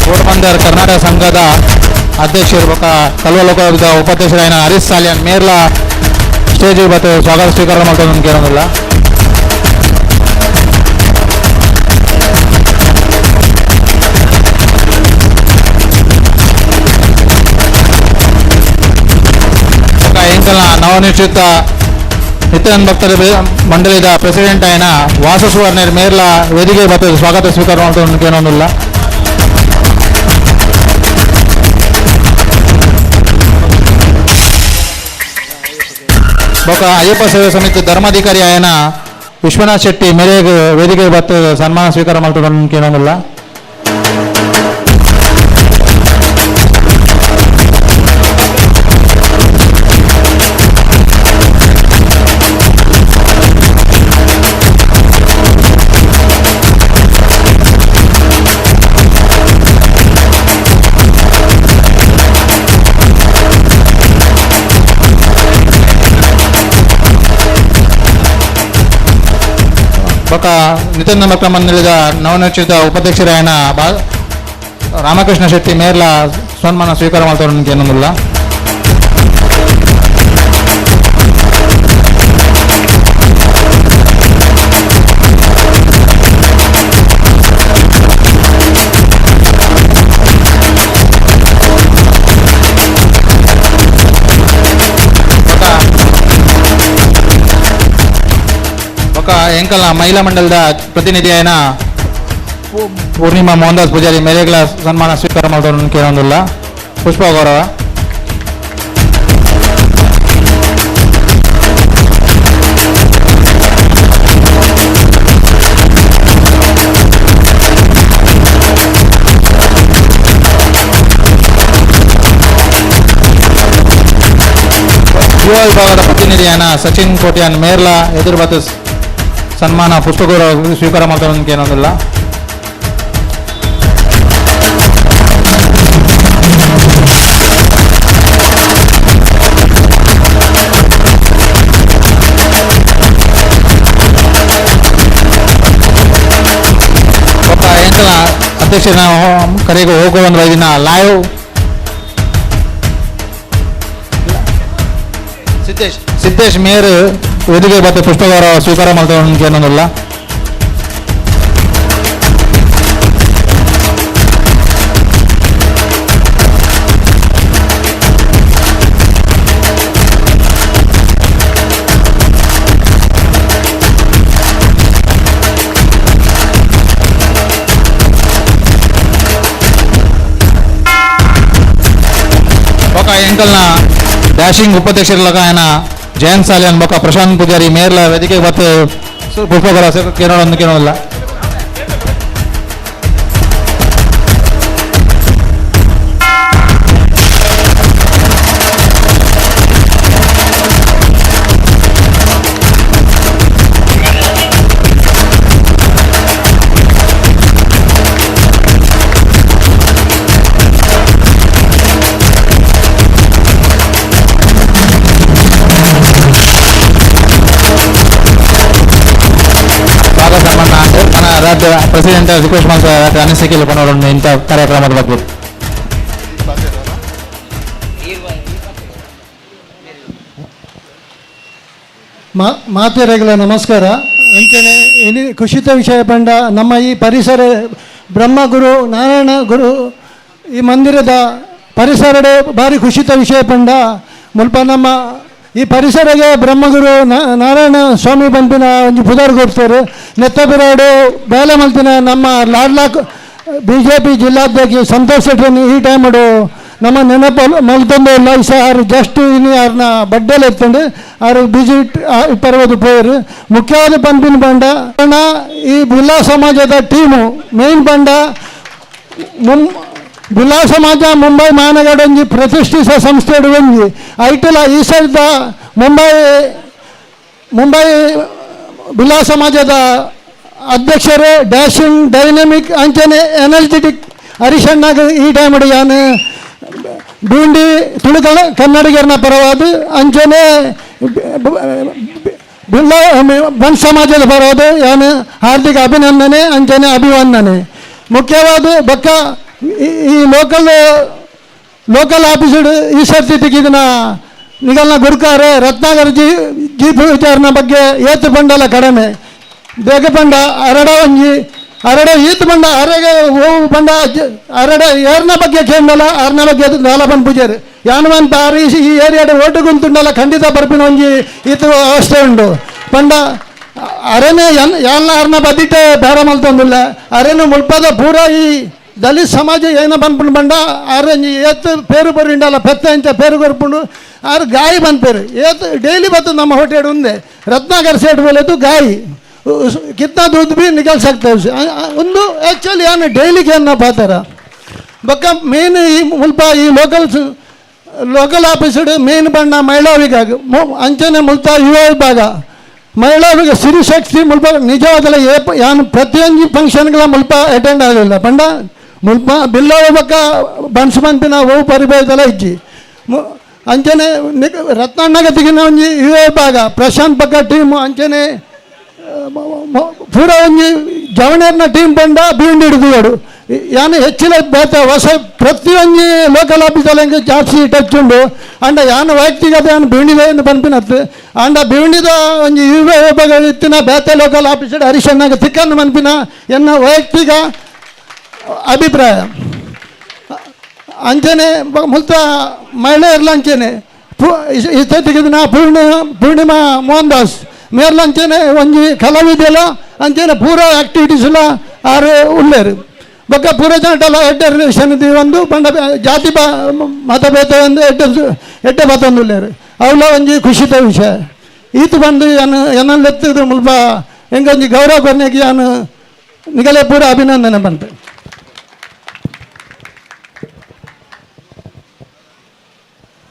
ಕೋಟಬಂದರ್ ಕರ್ನಾಟಕ ಸಂಘದ ಅಧ್ಯಕ್ಷರು ಕಲ್ವ ಲೋಕ ಉಪಾಧ್ಯಕ್ಷರಾಯ್ನ ಹರೀಶ್ ಸಾಲಿಯನ್ ಮೇರ್ಲ ಸ್ಟೇಜ್ ಬತ್ತ ಸ್ವಾಗತ ಸ್ವೀಕಾರ ಮಾಡ್ಕೊಂಡು ಕೇಳೊಂದಿಲ್ಲ ನವನಿಶ್ಚಿತ ನಿತ್ಯಾನಂದ ಭಕ್ತರ ಮಂಡಳಿದ ಪ್ರೆಸಿಡೆಂಟ್ ಆಯ್ನ ವಾಸು ಸುವರ್ಣರ್ ಮೇರ್ಲ ವೇದಿಕೆ ಬರ್ತದೆ ಸ್ವಾಗತ ಸ್ವೀಕಾರ ಮಾಡ್ಕೊಂಡು ಏನೊಂದಿಲ್ಲ ಬೊಕ ಅಯ್ಯಪ್ಪ ಸೇವಾ ಸಮಿತಿ ಧರ್ಮಾಧಿಕಾರಿ ಆಯ್ನ ವಿಶ್ವನಾಥ್ ಶೆಟ್ಟಿ ಮೇರೆಗೆ ವೇದಿಕೆ ಬರ್ತದೆ ಸನ್ಮಾನ ಸ್ವೀಕಾರ ಮಾಡ್ಕೊಂಡು ಏನೊಂದಿಲ್ಲ ಬೊಕ ನಿತ್ಯಾನಂದ ಭಕ್ತ ಮಂಡಳಿದ ನವನಿಶ್ಚಿತ ಉಪಾಧ್ಯಕ್ಷರಾಯನ ರಾಮಕೃಷ್ಣ ಶೆಟ್ಟಿ ಮೇರ್ಲ ಸನ್ಮಾನ ಸ್ವೀಕಾರ ಮಾಡ್ತಾರೆ ಏನೊಂದಿಲ್ಲ ಎಂಕಲ ಮಹಿಳಾ ಮಂಡಲದ ಪ್ರತಿನಿಧಿ ಆಯ್ನ ಪೂರ್ಣಿಮಾ ಮೋಹನ್ದಾಸ್ ಪೂಜಾರಿ ಮೇರೆಗಳ ಸನ್ಮಾನ ಸ್ವೀಕಾರ ಮಾಡೋದು ಕೇಳೊಂದಿಲ್ಲ ಪುಷ್ಪ ಗೌರವ ಯುವ ವಿಭಾಗದ ಪ್ರತಿನಿಧಿಯಾನ ಸಚಿನ್ ಕೋಟ್ಯಾನ್ ಮೇರ್ಲ ಎದುರು ಬತ್ತ ಸನ್ಮಾನ ಪುಸ್ತಕ ಸ್ವೀಕಾರ ಮಾಡ್ತಾರೆ ಏನೊಂದಿಲ್ಲ ಎಂಕಲ ಅಧ್ಯಕ್ಷರ ಕರೆಗೆ ಹೋಗುವ ಒಂದು ದಿನ ಲೈವ್ ಸಿದ್ದೇಶ್ ಮೇಯರ್ ವೇದಿಕೆ ಬತ್ತ ಪುಷ್ಪಕ ಸ್ವೀಕಾರ ಮಾಡ್ತಾರೆ ಏನೊಂದಿಲ್ಲ ಅಂಕಲ್ನ ಡ್ಯಾಶಿಂಗ್ ಉಪಾಧ್ಯಕ್ಷರಲಾಗ ఆయన ಜಯಂತ್ ಸಾಲಿಯನ್ ಬೊಕ್ಕ ಪ್ರಶಾಂತ್ ಪೂಜಾರಿ ಮೇರ್ಲ ವೇದಿಕೆಗೆ ಬತ್ತು ಪುಷ್ಪಗಳ ಕೇಳೋಲ್ಲ राज्य प्रेसिडेंट रिक्वेस्ट ಮಾಡ್ತಾರೆ ಅನಿಸಿಕೆಗಳು ಪನೋರನ್ನು ಇಂಥ ಕಾರ್ಯಕ್ರಮದ ಬಗ್ಗೆ ಮಾತೆರೆಗಳ ನಮಸ್ಕಾರ ಅಂಚನೆ ಇನಿ ಖುಷಿತ ವಿಷಯ ಪಂಡ ನಮ್ಮ ಈ ಪರಿಸರ ಬ್ರಹ್ಮಗುರು ನಾರಾಯಣ ಗುರು ಈ ಮಂದಿರದ ಪರಿಸರಡೆ ಭಾರಿ ಖುಷಿತ ವಿಷಯ ಪಂಡ ಮುಲ್ಪ ನಮ್ಮ ಈ ಪರಿಸರಗೆ ಬ್ರಹ್ಮಗುರು ನಾರಾಯಣ ಸ್ವಾಮಿ ಬಂಪಿನ ಒಂದು ಪುದರ್ ಕೊಡ್ತಾರೆ ನೆತ್ತ ಬಿರಾಡು ಬೇಲೆ ಮಲ್ತಿನ ನಮ್ಮ ಲಾಡ್ಲಾಕ್ BJP ಜಿಲ್ಲಾಧ್ಯಕ್ಷ ಸಂತೋಷ್ ಶೆಟ್ಟಿ ಈ ಟೈಮಡು ನಮ್ಮ ನೆನಪು ಮಲ್ತೊಂದು ಇಲ್ಲ ಆರು ಜಸ್ಟ್ ಇನ್ನು ಯಾರನ್ನ ಬಡ್ಡೆಲಿ ಎತ್ತಂಡು ಆರು ವಿಸಿಟ್ ಪರ್ವದು ಪೋಯರು ಮುಖ್ಯವಾದ ಪಂಪಿನ ಬಂಡ ಈ ಬಿಲ್ಲಾ ಸಮಾಜದ ಟೀಮು ಮೇನ್ ಬಂಡ ಬಿಲ್ಲಾ ಸಮಾಜ ಮುಂಬೈ ಮಹಾನಗರ ಒಂಜಿ ಪ್ರತಿಷ್ಠಿತ ಸಂಸ್ಥೆ ಒಂಜಿ ಐಟಲ ಈ ಸೈಡ್ ಮುಂಬೈ ಬಿಲ್ಲಾ ಸಮಾಜದ ಅಧ್ಯಕ್ಷರು ಡ್ಯಾಶಿಂಗ್ ಡೈನಮಿಕ್ ಅಂಚನೆ ಎನರ್ಜೆಟಿಕ್ ಹರಿಶಣ್ಣಾಗ ಈ ಟೈಮ್ ಯಾನು ಬೂಂಡಿ ತುಳುಕಲ ಕನ್ನಡಿಗರನ್ನ ಪರವಾದ ಅಂಚನೆ ಬಿಲ್ಲಾ ಬನ್ ಸಮಾಜದ ಪರವಾದ ಯಾನು ಹಾರ್ದಿಕ ಅಭಿನಂದನೆ ಅಂಚನೆ ಅಭಿವಂದನೆ ಮುಖ್ಯವಾದ ಬಕ್ಕ ಈ ಲೋಕಲ್ ಆಫೀಸರು ಈ ಸರ್ತಿ ತೆಗೆದಿನ ನಿಗಲ್ನ ಗುರುಕಾರೆ ರತ್ನಾಕರ್ ಜೀಪ್ ವಿಚಾರನ ಬಗ್ಗೆ ಏತು ಬಂಡಲ ಕಡಿಮೆ ಬೇಗ ಬಂಡ ಅರಡ ಈತ್ ಬಂಡ ಅರೆಗೆ ಹೋವು ಬಂಡ ಅರಡ ಏರ್ನ ಬಗ್ಗೆ ಕೇಂದಲ ಅರ್ನ ಬಗ್ಗೆ ದಾಲಪನ್ ಪೂಜಾರಿ ಯಾನವಂತ ಈ ಏರಿಯಾದ ಓಟು ಗುಂತುಂಡಲ್ಲ ಖಂಡಿತ ಬರ್ಪಿನ ಒಂಜಿ ಈತು ಅವಸ್ಥೆ ಉಂಡು ಪಂಡ ಅರೆನೇ ಎಲ್ಲ ಅರ್ನ ಬದಿಟ್ಟೆ ಬೇಡ ಮಲ್ತೊಂದಿಲ್ಲ ಅರೆನು ಮುಲ್ಪದ ಪೂರ ಈ ದಲಿತ ಸಮಾಜ ಏನ ಬಂದ್ಬಿಟ್ಟು ಬಂಡ ಆರು ಏತ್ ಪೇರು ಬರಿಂಡಲ್ಲ ಪೆತ್ತ ಇಂಚ ಪೇರು ಕೊರ್ಪುಂಡು ಆರು ಗಾಯಿ ಬಂದ್ಪೇರು ಏತ್ ಡೈಲಿ ಬತ್ತು ನಮ್ಮ ಹೋಟೆಲ್ ಉಂದೆ ರತ್ನಾಕರ್ ಸೇಟ್ ಬೋಲೆತು ಗಾಯಿ ಕಿತ್ನಾ दूध भी निकल सकते हैं ಒಂದು ಆ್ಯಕ್ಚುಲಿ ಏನು ಡೈಲಿಗೆ ಏನು ಪಾತಾರ ಬಕ್ಕ ಮೇನ್ ಈ ಮುಲ್ಪ ಈ ಲೋಕಲ್ ಆಫೀಸಡ್ ಮೇನ್ ಬಣ್ಣ ಮಹಿಳಾ ವಿಭಾಗ ಅಂಚನೆ ಮುಲ್ತ ಯುವ ವಿಭಾಗ ಮಹಿಳಾ ವಿಭಾಗ ಸಿರಿ ಶಕ್ತಿ ಮುಲ್ಪ ನಿಜವಾಗಲ್ಲ ಏನು ಪ್ರತಿಯೊಂದು ಫಂಕ್ಷನ್ಗಳ ಮುಲ್ಪ ಅಟೆಂಡ್ ಆಗಲಿಲ್ಲ ಪಂಡ ಮುಲ್ಪ ಬಿಲ್ಲವ ಬಕ್ಕ ಬನ್ಸ್ ಬಂತಿನ ಓ ಪರಿಭಾಗದಲ್ಲ ಇಜ್ಜಿ ಅಂಚನೆ ರತ್ನಣ್ಣಗ ತೆಗಿನ ಒಂಜಿ ಯುವ ವಿಭಾಗ ಪ್ರಶಾಂತ್ ಬಕ್ಕ ಟೀಮು ಅಂಚನೆ ಪೂರ ಒಂಜಿ ಜವಣೇರ್ನ ಟೀಮ್ ಬಂಡ ಬೀಂಡಿ ಹಿಡಿದು ಯಾನು ಹೆಚ್ಚಿನ ಬೇತ ಹೊಸ ಪ್ರತಿಯೊಂದು ಲೋಕಲ್ ಆಫೀಸಲ್ಲಿ ಹೆಂಗೆ ಜಾಸ್ತಿ ಟಚ್ ಉಂಡು ಅಂಡ ಯಾನು ವೈಯಕ್ತಿಕದ ಯಾನು ಬೀಂಡಿದ ಎಂದು ಪನ್ಪಿನತ್ತು ಅಂಡ ಬೀಂಡಿದ ಒಂದು ಯುವ ವಿಭಾಗ ಇತ್ತಿನ ಬೇತೆ ಲೋಕಲ್ ಆಫೀಸರ್ ಹರಿಶಣ್ಣಗೆ ತಿಕ್ಕನ್ನು ಮನ್ಪಿನ ಎನ್ನ ವೈಯಕ್ತಿಕ ಅಭಿಪ್ರಾಯ ಅಂಚನೆ ಮುಲ್ತ ಮಹಿಳೆಯರ್ಲ ಅಂಚನೆ ಇಷ್ಟೊತ್ತಿಗಿನ ಪೂರ್ಣಿಮಾ ಮೋಹನ್ ದಾಸ್ ಮೇರ್ಲ ಅಂಚನೆ ಒಂಜಿ ಕಲಾವಿದೆಲ್ಲ ಅಂಚನೆ ಪೂರ ಆ್ಯಕ್ಟಿವಿಟೀಸ್ಲ ಆರು ಉಳ್ಳೇರು ಬೊಕ್ಕ ಪೂರ ಜನಟಲ್ಲ ಎಡ್ಡೆ ರಿಲೇಷನ್ ಒಂದು ಬಂಡ ಜಾತಿ ಮತಭೇದ ಒಂದು ಎಡ್ಡೆ ಮತ್ತೊಂದು ಉಳ್ಳೇರು ಅವಳ ಒಂಜಿ ಖುಷಿತ ವಿಷಯ ಈತು ಬಂದು ಎತ್ತದು ಮುಲ್ಪ ಹೆಂಗೊಂಜಿ ಗೌರವ ಕೊನೆಗೆ ನಾನು ನಿಗಲೇ ಪೂರ ಅಭಿನಂದನೆ ಬಂತೆ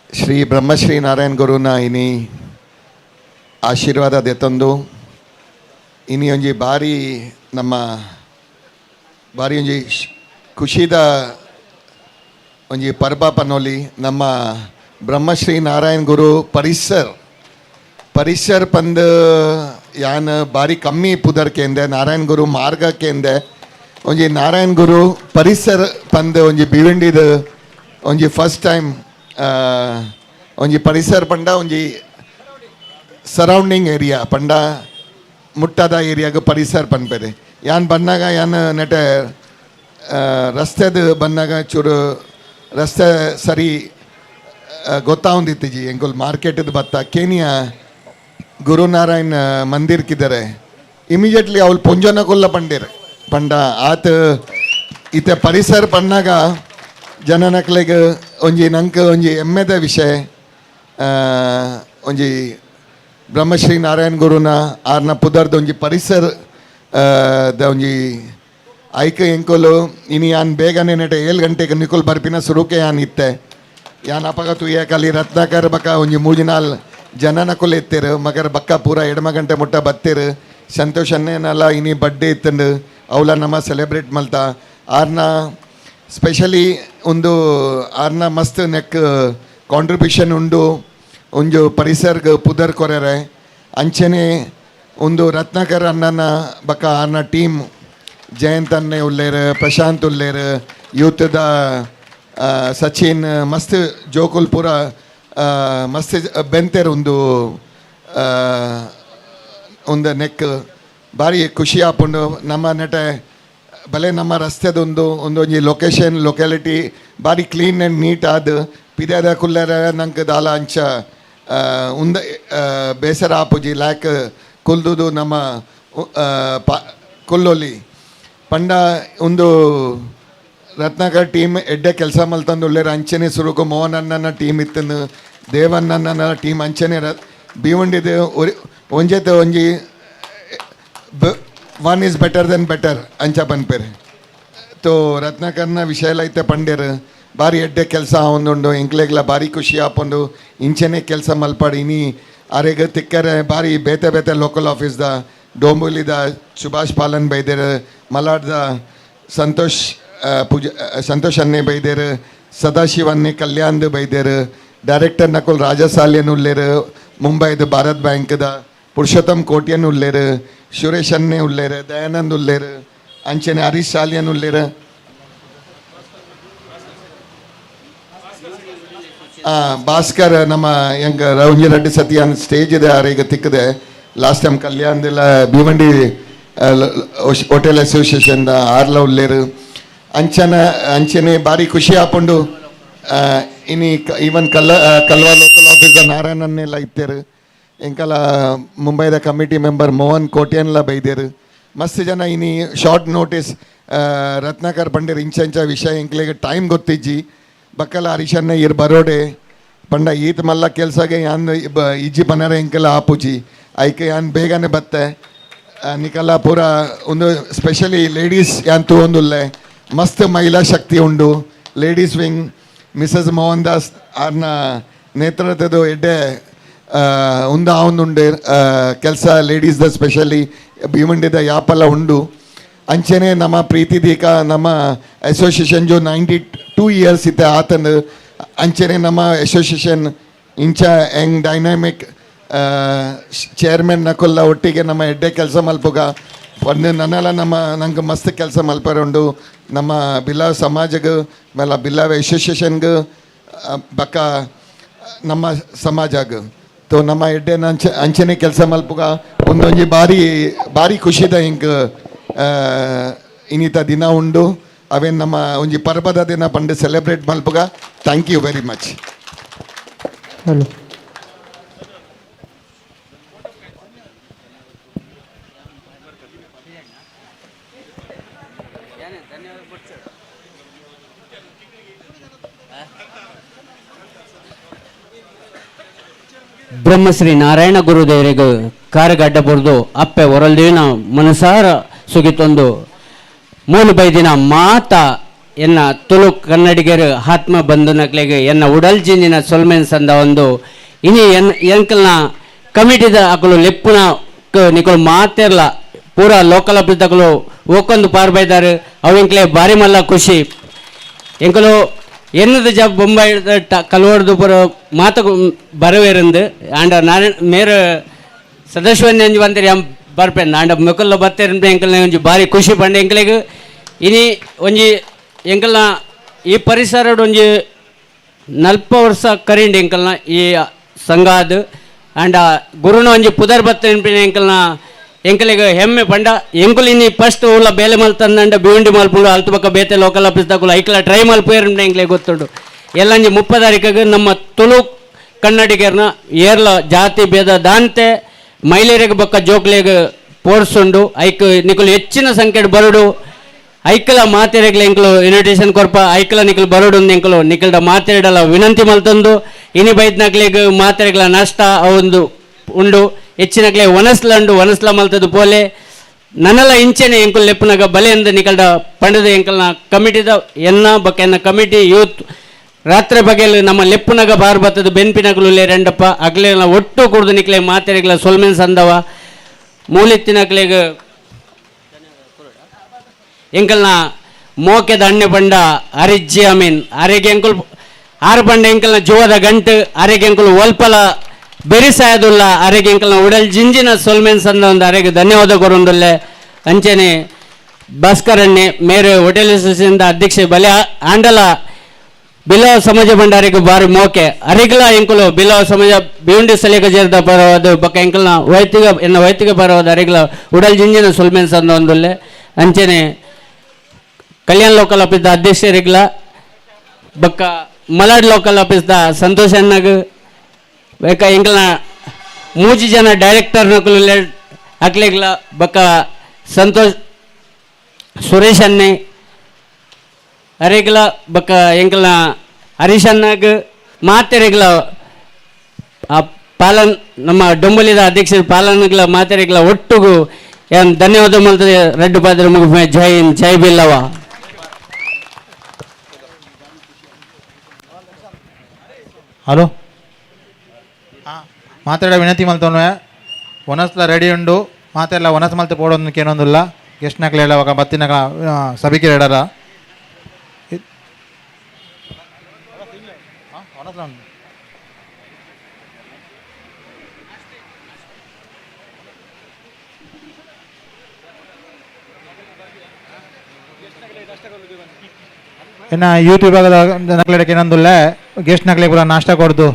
ಶ್ರೀ ಬ್ರಹ್ಮಶ್ರೀ ನಾರಾಯಣ ಗುರುನ ಇನಿ ಆಶೀರ್ವಾದ ದೆತ್ತೊಂದು ಇನಿ ಒಂಜಿ ಬಾರಿ ನಮ್ಮ ಬಾರಿ ಒಂಜಿ ಖುಷಿದ ಒಂಜಿ ಪರ್ಬ ಪನ್ನೋಲಿ ನಮ್ಮ ಬ್ರಹ್ಮಶ್ರೀ ನಾರಾಯಣ ಗುರು ಪರಿಸರ್ ಪಂದ್ ಯಾನ್ ಬಾರಿ ಕಮ್ಮಿ ಪುದರ್ ಕೇಂದೆ ನಾರಾಯಣ ಗುರು ಮಾರ್ಗ ಕೇಂದೆ ಒಂಜಿ ನಾರಾಯಣ ಗುರು ಪರಿಸರ್ ಪಂದ್ ಒಂಜಿ ಬಿವಿಂಡಿದ ಒಂಜಿ ಫಸ್ಟ್ ಟೈಮ್ ಒಂಜಿ ಪರಿಸರ ಪಂಡ ಒಂಜಿ ಸರೌಂಡಿಂಗ್ ಏರಿಯಾ ಪಂಡ ಮುಟ್ಟದ ಏರಿಯಾಗ ಪರಿಸರ ಪನ್ಪೆದೆ ಯಾನ್ ಬಂದಾಗ ಯಾನ್ ನೆಟೆ ರಸ್ತೆದು ಬಂದಾಗ ಚೂರು ರಸ್ತೆ ಸರಿ ಗೊತ್ತಾವಂದಿತ್ತೀಜಿ ಎಂಕುಲ್ ಮಾರ್ಕೆಟ್ದು ಬತ್ತ ಕೇನಿಯ ಗುರುನಾರಾಯಣ್ ಮಂದಿರ್ಕಿದ್ದಾರೆ ಇಮಿಡಿಯೇಟ್ಲಿ ಅವ್ಳು ಪುಂಜನ ಕೊಲ್ಲ ಪಂಡಿರ್ ಪಂಡ ಆತ ಇತ್ತೆ ಪರಿಸರ ಪನ್ನಾಗ ಜನನಕ್ಲೆಗ್ ಒಂಜಿ ನಂಕ್ ಒಂಜಿ ಹೆಮ್ಮೆದ ವಿಷಯ ಒಂಜಿ ಬ್ರಹ್ಮಶ್ರೀ ನಾರಾಯಣ ಗುರುನ ಆರ್ನ ಪುದರ್ದ ಒಂಜಿ ಪರಿಸರ ದ ಒಂಜಿ ಐಕ ಎಂಕೋಲು ಇನಿ ಯಾನ್ ಬೇಗನೆ ನೆಟ 7 ಗಂಟೆಗೆ ನಿಕುಲ್ ಬರ್ಪಿನ ಸುರುಕೆ ಯಾನ್ ಇತ್ತೆ ಯಾನ್ ಅಪಗ ತುಯ್ಯ ಕಲಿ ರತ್ನಾಕರ್ ಬಕ್ಕ ಒಂಜಿ 3-4 ಜನ ನಕುಲ್ ಎತ್ತೇರು ಮಗರ್ ಬಕ್ಕ ಪೂರ 2 ಗಂಟೆ ಮುಟ್ಟ ಬತ್ತೇರು ಸಂತೋಷ್ ಅನ್ನೇನಲ್ಲ ಇನಿ ಬರ್ಡೇ ಇತ್ತಂಡು ಅವಳ ನಮ್ಮ ಸೆಲೆಬ್ರೇಟ್ ಮಲ್ತ ಆರ್ನ ಸ್ಪೆಷಲಿ ಒಂದು ಆರ್ನ ಮಸ್ತ್ ನೆಕ್ ಕಾಂಟ್ರಿಬ್ಯೂಷನ್ ಉಂಡು ಒಂಜು ಪರಿಸರ್ಗೆ ಪುದರ್ ಕೊರೆರೆ ಅಂಚನೆ ಒಂದು ರತ್ನಾಕರ್ ಅನ್ನನ ಬಕ್ಕ ಆರ್ನ ಟೀಮ್ ಜಯಂತ್ ಅನ್ನೆ ಉಲ್ಲೇರು ಪ್ರಶಾಂತ್ ಉಲ್ಲೇರು ಯೂತ್ದ ಸಚಿನ್ ಮಸ್ತ್ ಜೋಕುಲ್ ಪೂರ ಮಸ್ತ್ ಬೆಂತೆರು ಒಂದು ನೆಕ್ ಭಾರಿ ಖುಷಿ ಆಪುಂಡು ನಮ್ಮ ನೆಟ ಭಲೆ ನಮ್ಮ ರಸ್ತೆದೊಂದು ಒಂದೊಂಜಿ ಲೊಕ್ಯಾಲಿಟಿ ಭಾರಿ ಕ್ಲೀನ್ ಆ್ಯಂಡ್ ನೀಟ್ ಆದ ಪಿದ್ಯಾದ ಕುಲ್ಲರ ನಂಗೆ ದಾಲ ಅಂಚ ಉಂದ ಬೇಸರ ಆಪುಜಿ ಲ್ಯಾಕ್ ಕುಲ್ದುದು ನಮ್ಮ ಕುಲ್ಲೊಲಿ ಪಂಡ ಒಂದು ರತ್ನಾಕರ್ ಟೀಮ್ ಎಡ್ಡೆ ಕೆಲಸ ಮಲ್ತಂದುಳ್ಳೇರು ಅಂಚನೆ ಸುರುಕು ಮೋಹನ್ ಅಣ್ಣನ ಟೀಮ್ ಇತ್ತನು ದೇವಣ್ಣನ ಟೀಮ್ ಅಂಚನೆ ಬೀವಂಡಿದು ಒಂಜೆತ ಒಂಜಿ one is better than better ಅಂಚ ಪನ್ಪೇರು ತೋ ರತ್ನಾಕರ್ನ ವಿಷಯಲ ಐತೆ ಪಂಡೇರು ಭಾರಿ ಎಡ್ಡೆ ಕೆಲಸ ಒಂದುಂಡು ಎಂಕ್ಲೆಗ್ಲ ಭಾರಿ ಖುಷಿ ಆಪೊಂಡು ಇಂಚೆನೆ ಕೆಲಸ ಮಲ್ಪಾಡು ಇನಿ ಅರೆಗ ತಿಕ್ಕರೆ ಭಾರಿ ಬೇತೆ ಬೇತೆ ಲೋಕಲ್ ಆಫೀಸ್ದ ಡೋಂಬುಲಿದ ಸುಭಾಷ್ ಪಾಲನ್ ಬೈದೇರು ಮಲಾಡ್ದ ಸಂತೋಷ್ ಅನ್ನೆ ಬೈದೇರು ಸದಾಶಿವ ಅನ್ನೆ ಕಲ್ಯಾಣ್ದು ಬೈದೇರು ಡೈರೆಕ್ಟರ್ ನಕುಲ್ ರಾಜಸಾಲಿಯನ್ ಉಲ್ಲೇರು ಮುಂಬೈದು ಭಾರತ್ ಬ್ಯಾಂಕ್ದ ಪುರುಷೋತ್ತಮ್ ಕೋಟ್ಯನ್ ಉಲ್ಲೇರು ಸುರೇಶ್ ಅನ್ನೆ ಉಲ್ಲೇರು ದಯಾನಂದ್ ಉಲ್ಲೇರು ಅಂಚನೆ ಹರೀಶ್ ಸಾಲಿಯನ್ ಉಲ್ಲೇರು ಭಾಸ್ಕರ್ ನಮ್ಮ ಹೆಂಗ ರೌಂಜಿರೆಡ್ಡಿ ಸತ್ಯಾನ್ ಸ್ಟೇಜ್ ಇದೆ ಈಗ ತಿಕ್ಕದೆ ಲಾಸ್ಟ್ ಟೈಮ್ ಕಲ್ಯಾಣದಿಲ್ಲ ಭೀವಂಡಿ ಹೋಟೆಲ್ ಅಸೋಸಿಯೇಷನ್ದ ಆರ್ಲ ಉಲ್ಲೇರು ಅಂಚನೆ ಭಾರಿ ಖುಷಿ ಆಪುಂಡು ಇನಿ ಈವನ್ ಕಲ್ವಾ ಲೋಕಲ್ ಆಫೀಸ್ದ ನಾರಾಯಣನ್ನೆಲ್ಲ ಇತ್ತೇರು ಎಂಕಲ ಮುಂಬೈದ ಕಮಿಟಿ ಮೆಂಬರ್ ಮೋಹನ್ ಕೋಟ್ಯನ್ಲ ಬೈದೇರು ಮಸ್ತ್ ಜನ ಇನಿ ಶಾರ್ಟ್ ನೋಟಿಸ್ ರತ್ನಾಕರ್ ಪಂಡೇರು ಇಂಚ ವಿಷಯ ಎಂಕ್ಲೆಗೆ ಟೈಮ್ ಗೊತ್ತಿಜ್ಜಿ ಬಕ್ಕಲ ಹರೀಶನ್ನ ಇರ್ ಬರೋಡೆ ಪಂಡ ಈತ್ ಮಲ್ಲ ಕೆಲ್ಸಗೆ ಯಾನ್ ಇಜ್ಜಿ ಪನರ ಎಂಕೆಲ್ಲ ಆಪುಜಿ ಐಕೆ ಯಾನ್ ಬೇಗನೆ ಬತ್ತೆ ನಿಕಲ್ಲ ಪೂರ ಒಂದು ಸ್ಪೆಷಲಿ ಲೇಡೀಸ್ ಯಾನ್ ತೂಂದುಲ್ಲೆ ಮಸ್ತ್ ಮಹಿಳಾ ಶಕ್ತಿ ಉಂಡು ladies wing Mrs Mohan Das ಆರ್ನ ನೇತೃತ್ವದ ಎಡ್ಡೆ ಉಂಡು ಕೆಲಸ ಲೇಡೀಸ್ದ ಸ್ಪೆಷಲಿ ಭೀಮಂಡಿದ ಯಾಪಲ್ಲ ಉಂಡು ಅಂಚನೆ ನಮ್ಮ ಪ್ರೀತಿ ದೀಕ ನಮ್ಮ ಅಸೋಸಿಯೇಷನ್ ಜೋ 92 ಇಯರ್ಸ್ ಇತ್ತೆ ಆತನ ಅಂಚನೆ ನಮ್ಮ ಅಸೋಸಿಯೇಷನ್ ಇಂಚ ಹೆಂಗ್ ಡೈನಾಮಿಕ್ ಚೇರ್ಮನ್ ನಕುಲ್ಲ ಒಟ್ಟಿಗೆ ನಮ್ಮ ಎಡ್ಡೆ ಕೆಲಸ ಮಲ್ಪುಗ ಒಂದು ನನ್ನೆಲ್ಲ ನಂಗೆ ಮಸ್ತ್ ಕೆಲಸ ಮಲ್ಪರುಂಡು ನಮ್ಮ ಬಿಲ್ಲಾವ್ ಸಮಾಜಗೆ ಆಮೇಲೆ ಬಿಲ್ಲಾವ್ ಅಸೋಸಿಯೇಷನ್ಗೆ ಬಕ್ಕ ನಮ್ಮ ಸಮಾಜಗೆ ತೋ ನಮ್ಮ ಎಡ್ಡೆ ಅಂಚನೆ ಕೆಲಸ ಮಲ್ಪುಗ ಒಂದೊಂಜಿ ಭಾರಿ ಖುಷಿದ ಹಿಂಗೆ ಇನ್ನಿತ ದಿನ ಉಂಡು ಅವೇನು ನಮ್ಮ ಒಂಜಿ ಪರ್ಬದ ದಿನ ಪಂಡು ಸೆಲೆಬ್ರೇಟ್ ಮಲ್ಪುಗ thank you very much. Hello Brahmashri Narayana ಗುರುದೇವರಿಗೆ ಕಾರಗಡ್ಡ ಬರೆದು ಅಪ್ಪೆ ಹೊರಲ್ದಿನ ಮನಸಾರ ಸುಗಿತೊಂದು ಮೂಲು ಬೈದಿನ ಮಾತ ಎನ್ನ ತುಳು ಕನ್ನಡಿಗರು ಆತ್ಮ ಬಂದು ನಕ್ಲೆಗೆ ಎನ್ನ ಉಡಲ್ಜಿನಿನ ಸೊಲ್ಮೆನ್ ಸಂದ ಒಂದು ಇನಿ ಎಂಕಲ್ನ ಕಮಿಟಿದ ಅಕಲು ಲೆಪ್ಪುನ ನಿಕಲು ಮಾತೆರ್ಲ ಪೂರ ಲೋಕಲ್ ಅಪ್ಪಿದಕಲು ಓಕೊಂದು ಪಾರ್ ಬೈದಾರು ಅವಂಕ್ಲೆ ಬಾರಿ ಮಲ್ಲ ಖುಷಿ ಎಂಕಲು ಎನ್ನದ ಜಬ್ ಬೊಂಬೈ ಕಲ್ವಡ್ದು ಪುರ ಮಾತು ಬರವೇರಂದು ಆಂಡ ನಾರಾಯಣ ಮೇರ ಸದಸ್ಯವನ್ನೇ ಒಂಜಿ ಬಂತೇರಿ ಬರ್ಪೇನ್ ಆಂಡ ಮೆಕಲ್ಲ ಬತ್ತೇರಂತ ಎಂಕಲ್ನ ಒಂಜಿ ಭಾರಿ ಖುಷಿ ಪಂಡ ಎಂಕಲಿಗೆ ಇನಿ ಒಂಜಿ ಎಂಕಲ್ನ ಈ ಪರಿಸರ ಒಂಜಿ 40 ವರ್ಷ ಕರಿಂಡು ಎಂಕಲ್ನ ಈ ಸಂಘ ಅದು ಆಂಡ ಗುರುನ ಒಂಜಿ ಪುದರ್ ಬತ್ತೇನ್ ಎಂಕಲ್ನ ಎಂಕಲಿಗೆ ಹೆಮ್ಮೆ ಪಂಡ ಎಂಕುಲು ಇನ್ನಿ ಫಸ್ಟ್ ಊಲ ಬೇಲೆ ಮಲ್ತಂದಂಡ ಬಿವಂಡಿ ಮಲ್ಪುಂಡು ಅಲ್ತು ಪಕ್ಕ ಬೇತೆ ಲೋಕಲ್ ಆಫೀಸ್ ತಗೊಳ್ಳು ಐಕ್ಲ ಟ್ರೈ ಮಲ್ಪೇರಂಡ ಎಂಕ್ಲೆಗೆ ಗೊತ್ತುಂಡು ಎಲ್ಲಂಜಿ 30 ತಾರೀಕಿಗೆ ನಮ್ಮ ತುಳು ಕನ್ನಡಿಗರ್ನ ಏರ್ಲ ಜಾತಿ ಭೇದ ದಾಂತೆ ಮಹಿಳೆಯರಿಗೆ ಬಕ್ಕ ಜೋಕ್ಲೆಗೆ ಪೋರ್ಸುಂಡು ಐಕ್ ನಿಕುಲು ಹೆಚ್ಚಿನ ಸಂಖ್ಯೆ ಬರಡು ಐಕಲ ಮಾತೆರೆಗ್ಲ ಎಂಕಲು ಇನ್ವಿಟೇಷನ್ ಕೊರ್ಪ ಐಕಲ ನಿಖಲ್ ಬರೋಡೊಂದು ಎಂಕಲು ನಿಖಲ್ಡ ಮಾತೆರೆಡಲ ವಿನಂತಿ ಮಲ್ತೊಂದು ಇನಿ ಬೈದ್ನಕ್ಲೆಗ್ ಮಾತೆರೆಗ್ಲ ನಷ್ಟ ಅವೊಂದು ಉಂಡು ಹೆಚ್ಚಿನಕ್ಲೆ ಒನಸ್ಲಂಡು ಒನಸ್ಲ ಮಲ್ತದು ಪೋಲೆ ನನ್ನಲ ಇಂಚೆನೆ ಎಂಕುಲ್ ಲೆಪ್ಪನಾಗ ಬಲೆ ಅಂದ ನಿಕಲ್ಡ ಪಂಡದ ಎಂಕಲ್ನ ಕಮಿಟಿದ ಎನ್ನ ಬಕ್ಕ ಎನ್ನ ಕಮಿಟಿ ಯೂತ್ ರಾತ್ರಿ ಬಗೆಯಲ್ಲಿ ನಮ್ಮ ಲೆಪ್ಪನಾಗ ಬಾರ್ ಬತ್ತದು ಬೆನ್ಪಿನಕಲು ರೆಂಡಪ್ಪ ಅಗ್ಲೆ ಒಟ್ಟು ಕುಡ್ದು ನಿಕ್ಲೆ ಮಾತೆರೆಗ್ಲ ಸೊಲ್ಮೆನ್ ಸಂದವ ಮೂಲೆತ್ತಿನಕ್ಲೆಗ್ ಎಂಕಲ್ನ ಮೋಕೆದ ಅಣ್ಣೆ ಪಂಡ ಅರಿಜ್ಜಿ ಅಮೀನ್ ಅರೆಗೆ ಎಂಕುಲ್ ಆರು ಪಂಡ ಎಂಕಲ್ನ ಜೋದ ಗಂಟು ಅರೆಗೆ ಎಂಕುಲ್ ಒಲ್ಪಲ ಬೆರಿಸಾಯದುಲ್ಲ ಅರೆಗೆ ಎಂಕಲ್ನ ಉಡಲ್ ಜಿಂಜಿನ ಸೊಲ್ಮೆನ್ ಸಂದ ಒಂದು ಅರೆಗೆ ಧನ್ಯವಾದ ಕೊರೊಂದುಲ್ಲೆ ಅಂಚನೆ ಭಾಸ್ಕರ್ ಅಣ್ಣೆ ಮೇರೆ ಹೋಟೆಲ್ ಅಸೋಸಿಯೇಷನ್ ಅಧ್ಯಕ್ಷೆ ಬಲೆ ಆಂಡಲ ಬಿಲೋ ಸಮಾಜ ಭಂಡಾರಿಗೆ ಬಾರಿ ಮೋಕೆ ಅರಿಗಲ ಎಂಕುಲು ಬಿಲೋ ಸಮಾಜ ಬಿಯುಂಡಿ ಸಲಿಕ ಜೇರ್ದ ಪರವಾದ ಬಕ್ಕ ಎಂಕಲ್ನ ವೈತಿಕ ಪರವಾದ ಅರಿಗಲ ಉಡಲ್ ಜಿಂಜಿನ ಸೊಲ್ಮೆನ್ ಸಂದ ಒಂದುಲ್ಲೆ ಅಂಚನೆ ಕಲ್ಯಾಣ್ ಲೋಕಲ್ ಆಫೀಸ್ದ ಅಧ್ಯಕ್ಷರಿಗ್ಲ ಬಕ್ಕ ಮಲಾಡ್ ಲೋಕಲ್ ಆಫೀಸ್ದ ಸಂತೋಷ್ ಅಣ್ಣಗ ಬೇಕ ಎಂಕಲ್ನ ಮೂಜಿ ಜನ ಡೈರೆಕ್ಟರ್ ನಕಲು ಅಕ್ಲೆಗ್ಲ ಬಕ್ಕ ಸಂತೋಷ್ ಸುರೇಶ್ ಅನ್ನೆ ಅರೆಗ್ಲ ಬಕ್ಕ ಎಂಕಲ್ನ ಹರೀಶ್ ಅಣ್ಣಗ ಮಾತೆರೆಗ್ಲ ಪಾಲನ್ ನಮ್ಮ ಡೊಂಬಲಿದ ಅಧ್ಯಕ್ಷರು ಪಾಲನ್ಗಳ ಮಾತೆರೆಗ್ಲ ಒಟ್ಟುಗು ಏನು ಧನ್ಯವಾದ ಮಲ್ತದೆ ರೆಡ್ಡು ಪಾತ್ರ ಮುಗಿದ ಜೈ ಹಿಂದ್ ಜೈ ಬಿಲ್ಲವ ಹಲೋ ಹಾಂ ಮಾತಾಡೋ ವಿನಂತಿ ಮಲ್ತವನು ಒನಸ್ಲ ರೆಡಿ ಉಂಡು ಮಾತೆಲ್ಲ ಒನಸ್ ಮಲ್ತೆ ಪೋಡೋದಕ್ಕೆ ಏನೊಂದಿಲ್ಲ ಗೆಸ್ಟ್ನಾಗ್ಲ ಹೇಳುವಾಗ ಬತ್ತಿನಾಗ ಸಭಿಕೆ ಹೇಳಾರ ಇನ್ನು ಯೂಟ್ಯೂಬ್ ನಕ್ಲೆಡಕ್ಕೆ ಏನೊಂದಿಲ್ಲ ಗೆಸ್ಟ್ ನಕ್ಲೆ ಪೂರ ನಾಷ್ಟ ಕೊಡ್ದು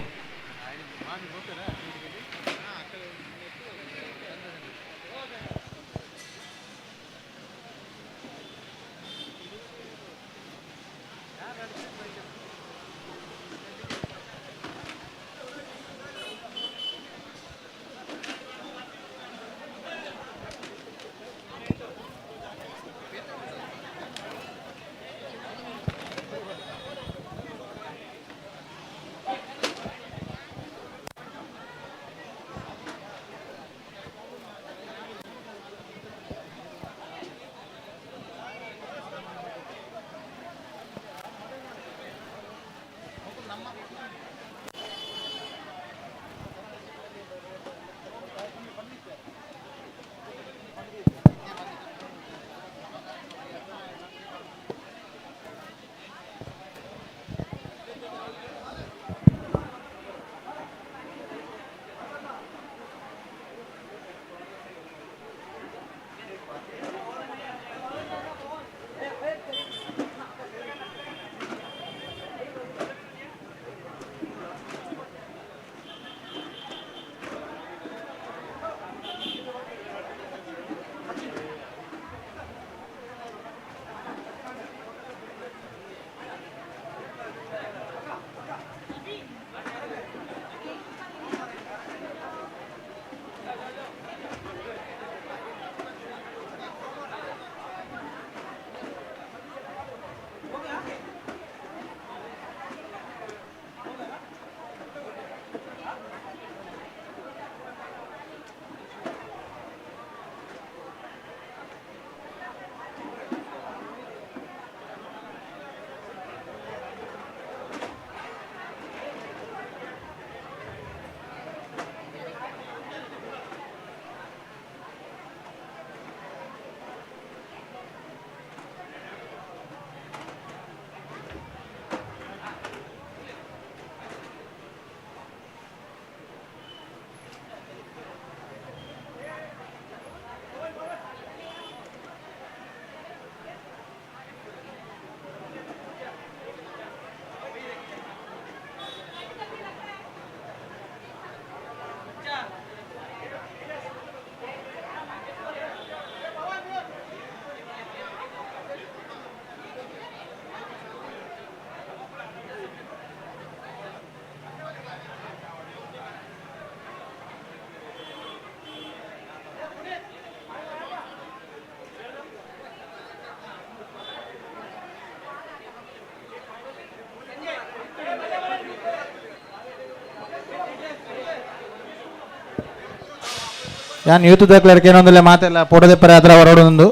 ಯಾನ್ ಯೂತ್ ಕ್ಲರ್ಕ್ ಏನೊಂದಿಲ್ಲ ಮಾತೆಲ್ಲ ಪೋಡದೆ ಪರ ಹತ್ರ ಹೊರಡೊಂದು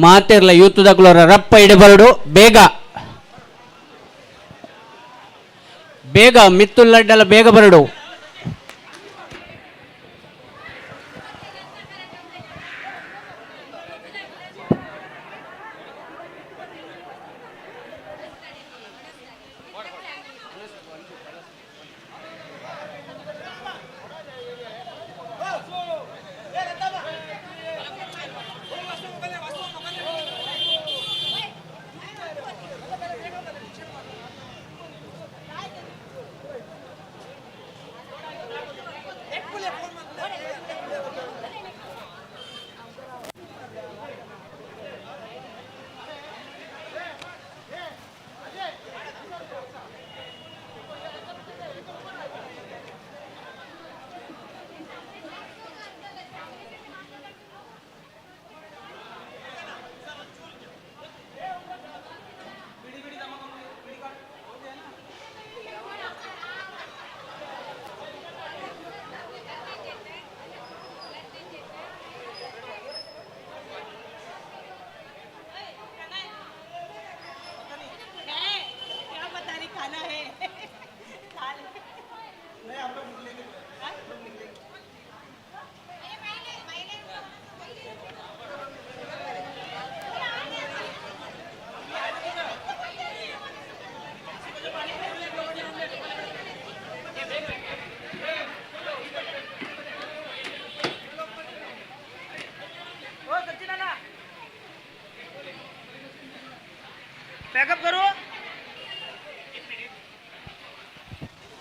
ಮಾತಿರ್ಲ ಯೂತ್ ದಕ್ಲೋರ ರಪ್ಪ ಇಡಬರಡು ಬೇಗ ಬೇಗ ಮಿತ್ತುಲ್ಲಡ್ಡೆಲ್ಲ ಬೇಗ ಬರಡು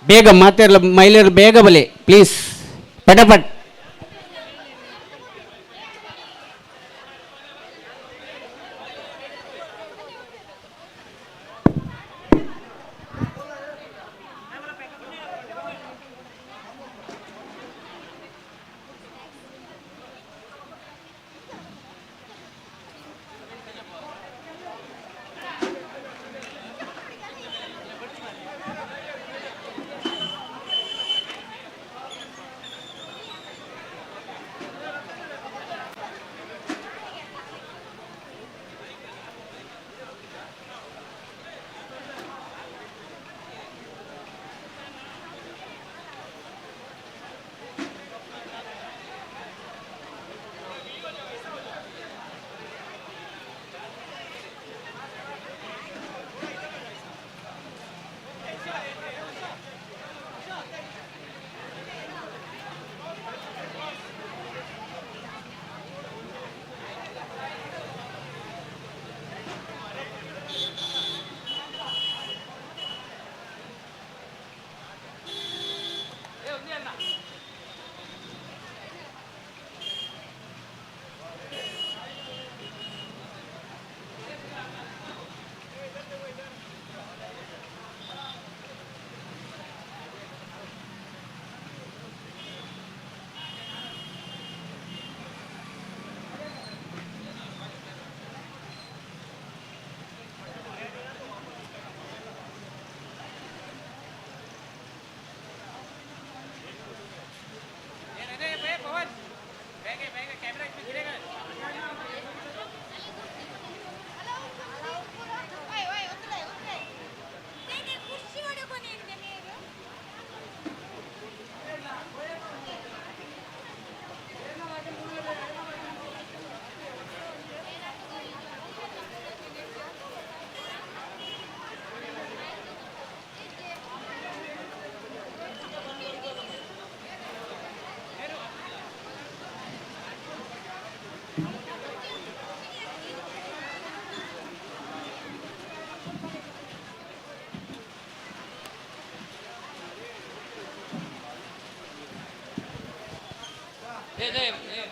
ಬೇಗ ಮಾತಿರ್ಲ ಮಹಿಳೆಯರು ಬೇಗ ಬಲೆ ಪ್ಲೀಸ್ ಪಟಪಟ್ दे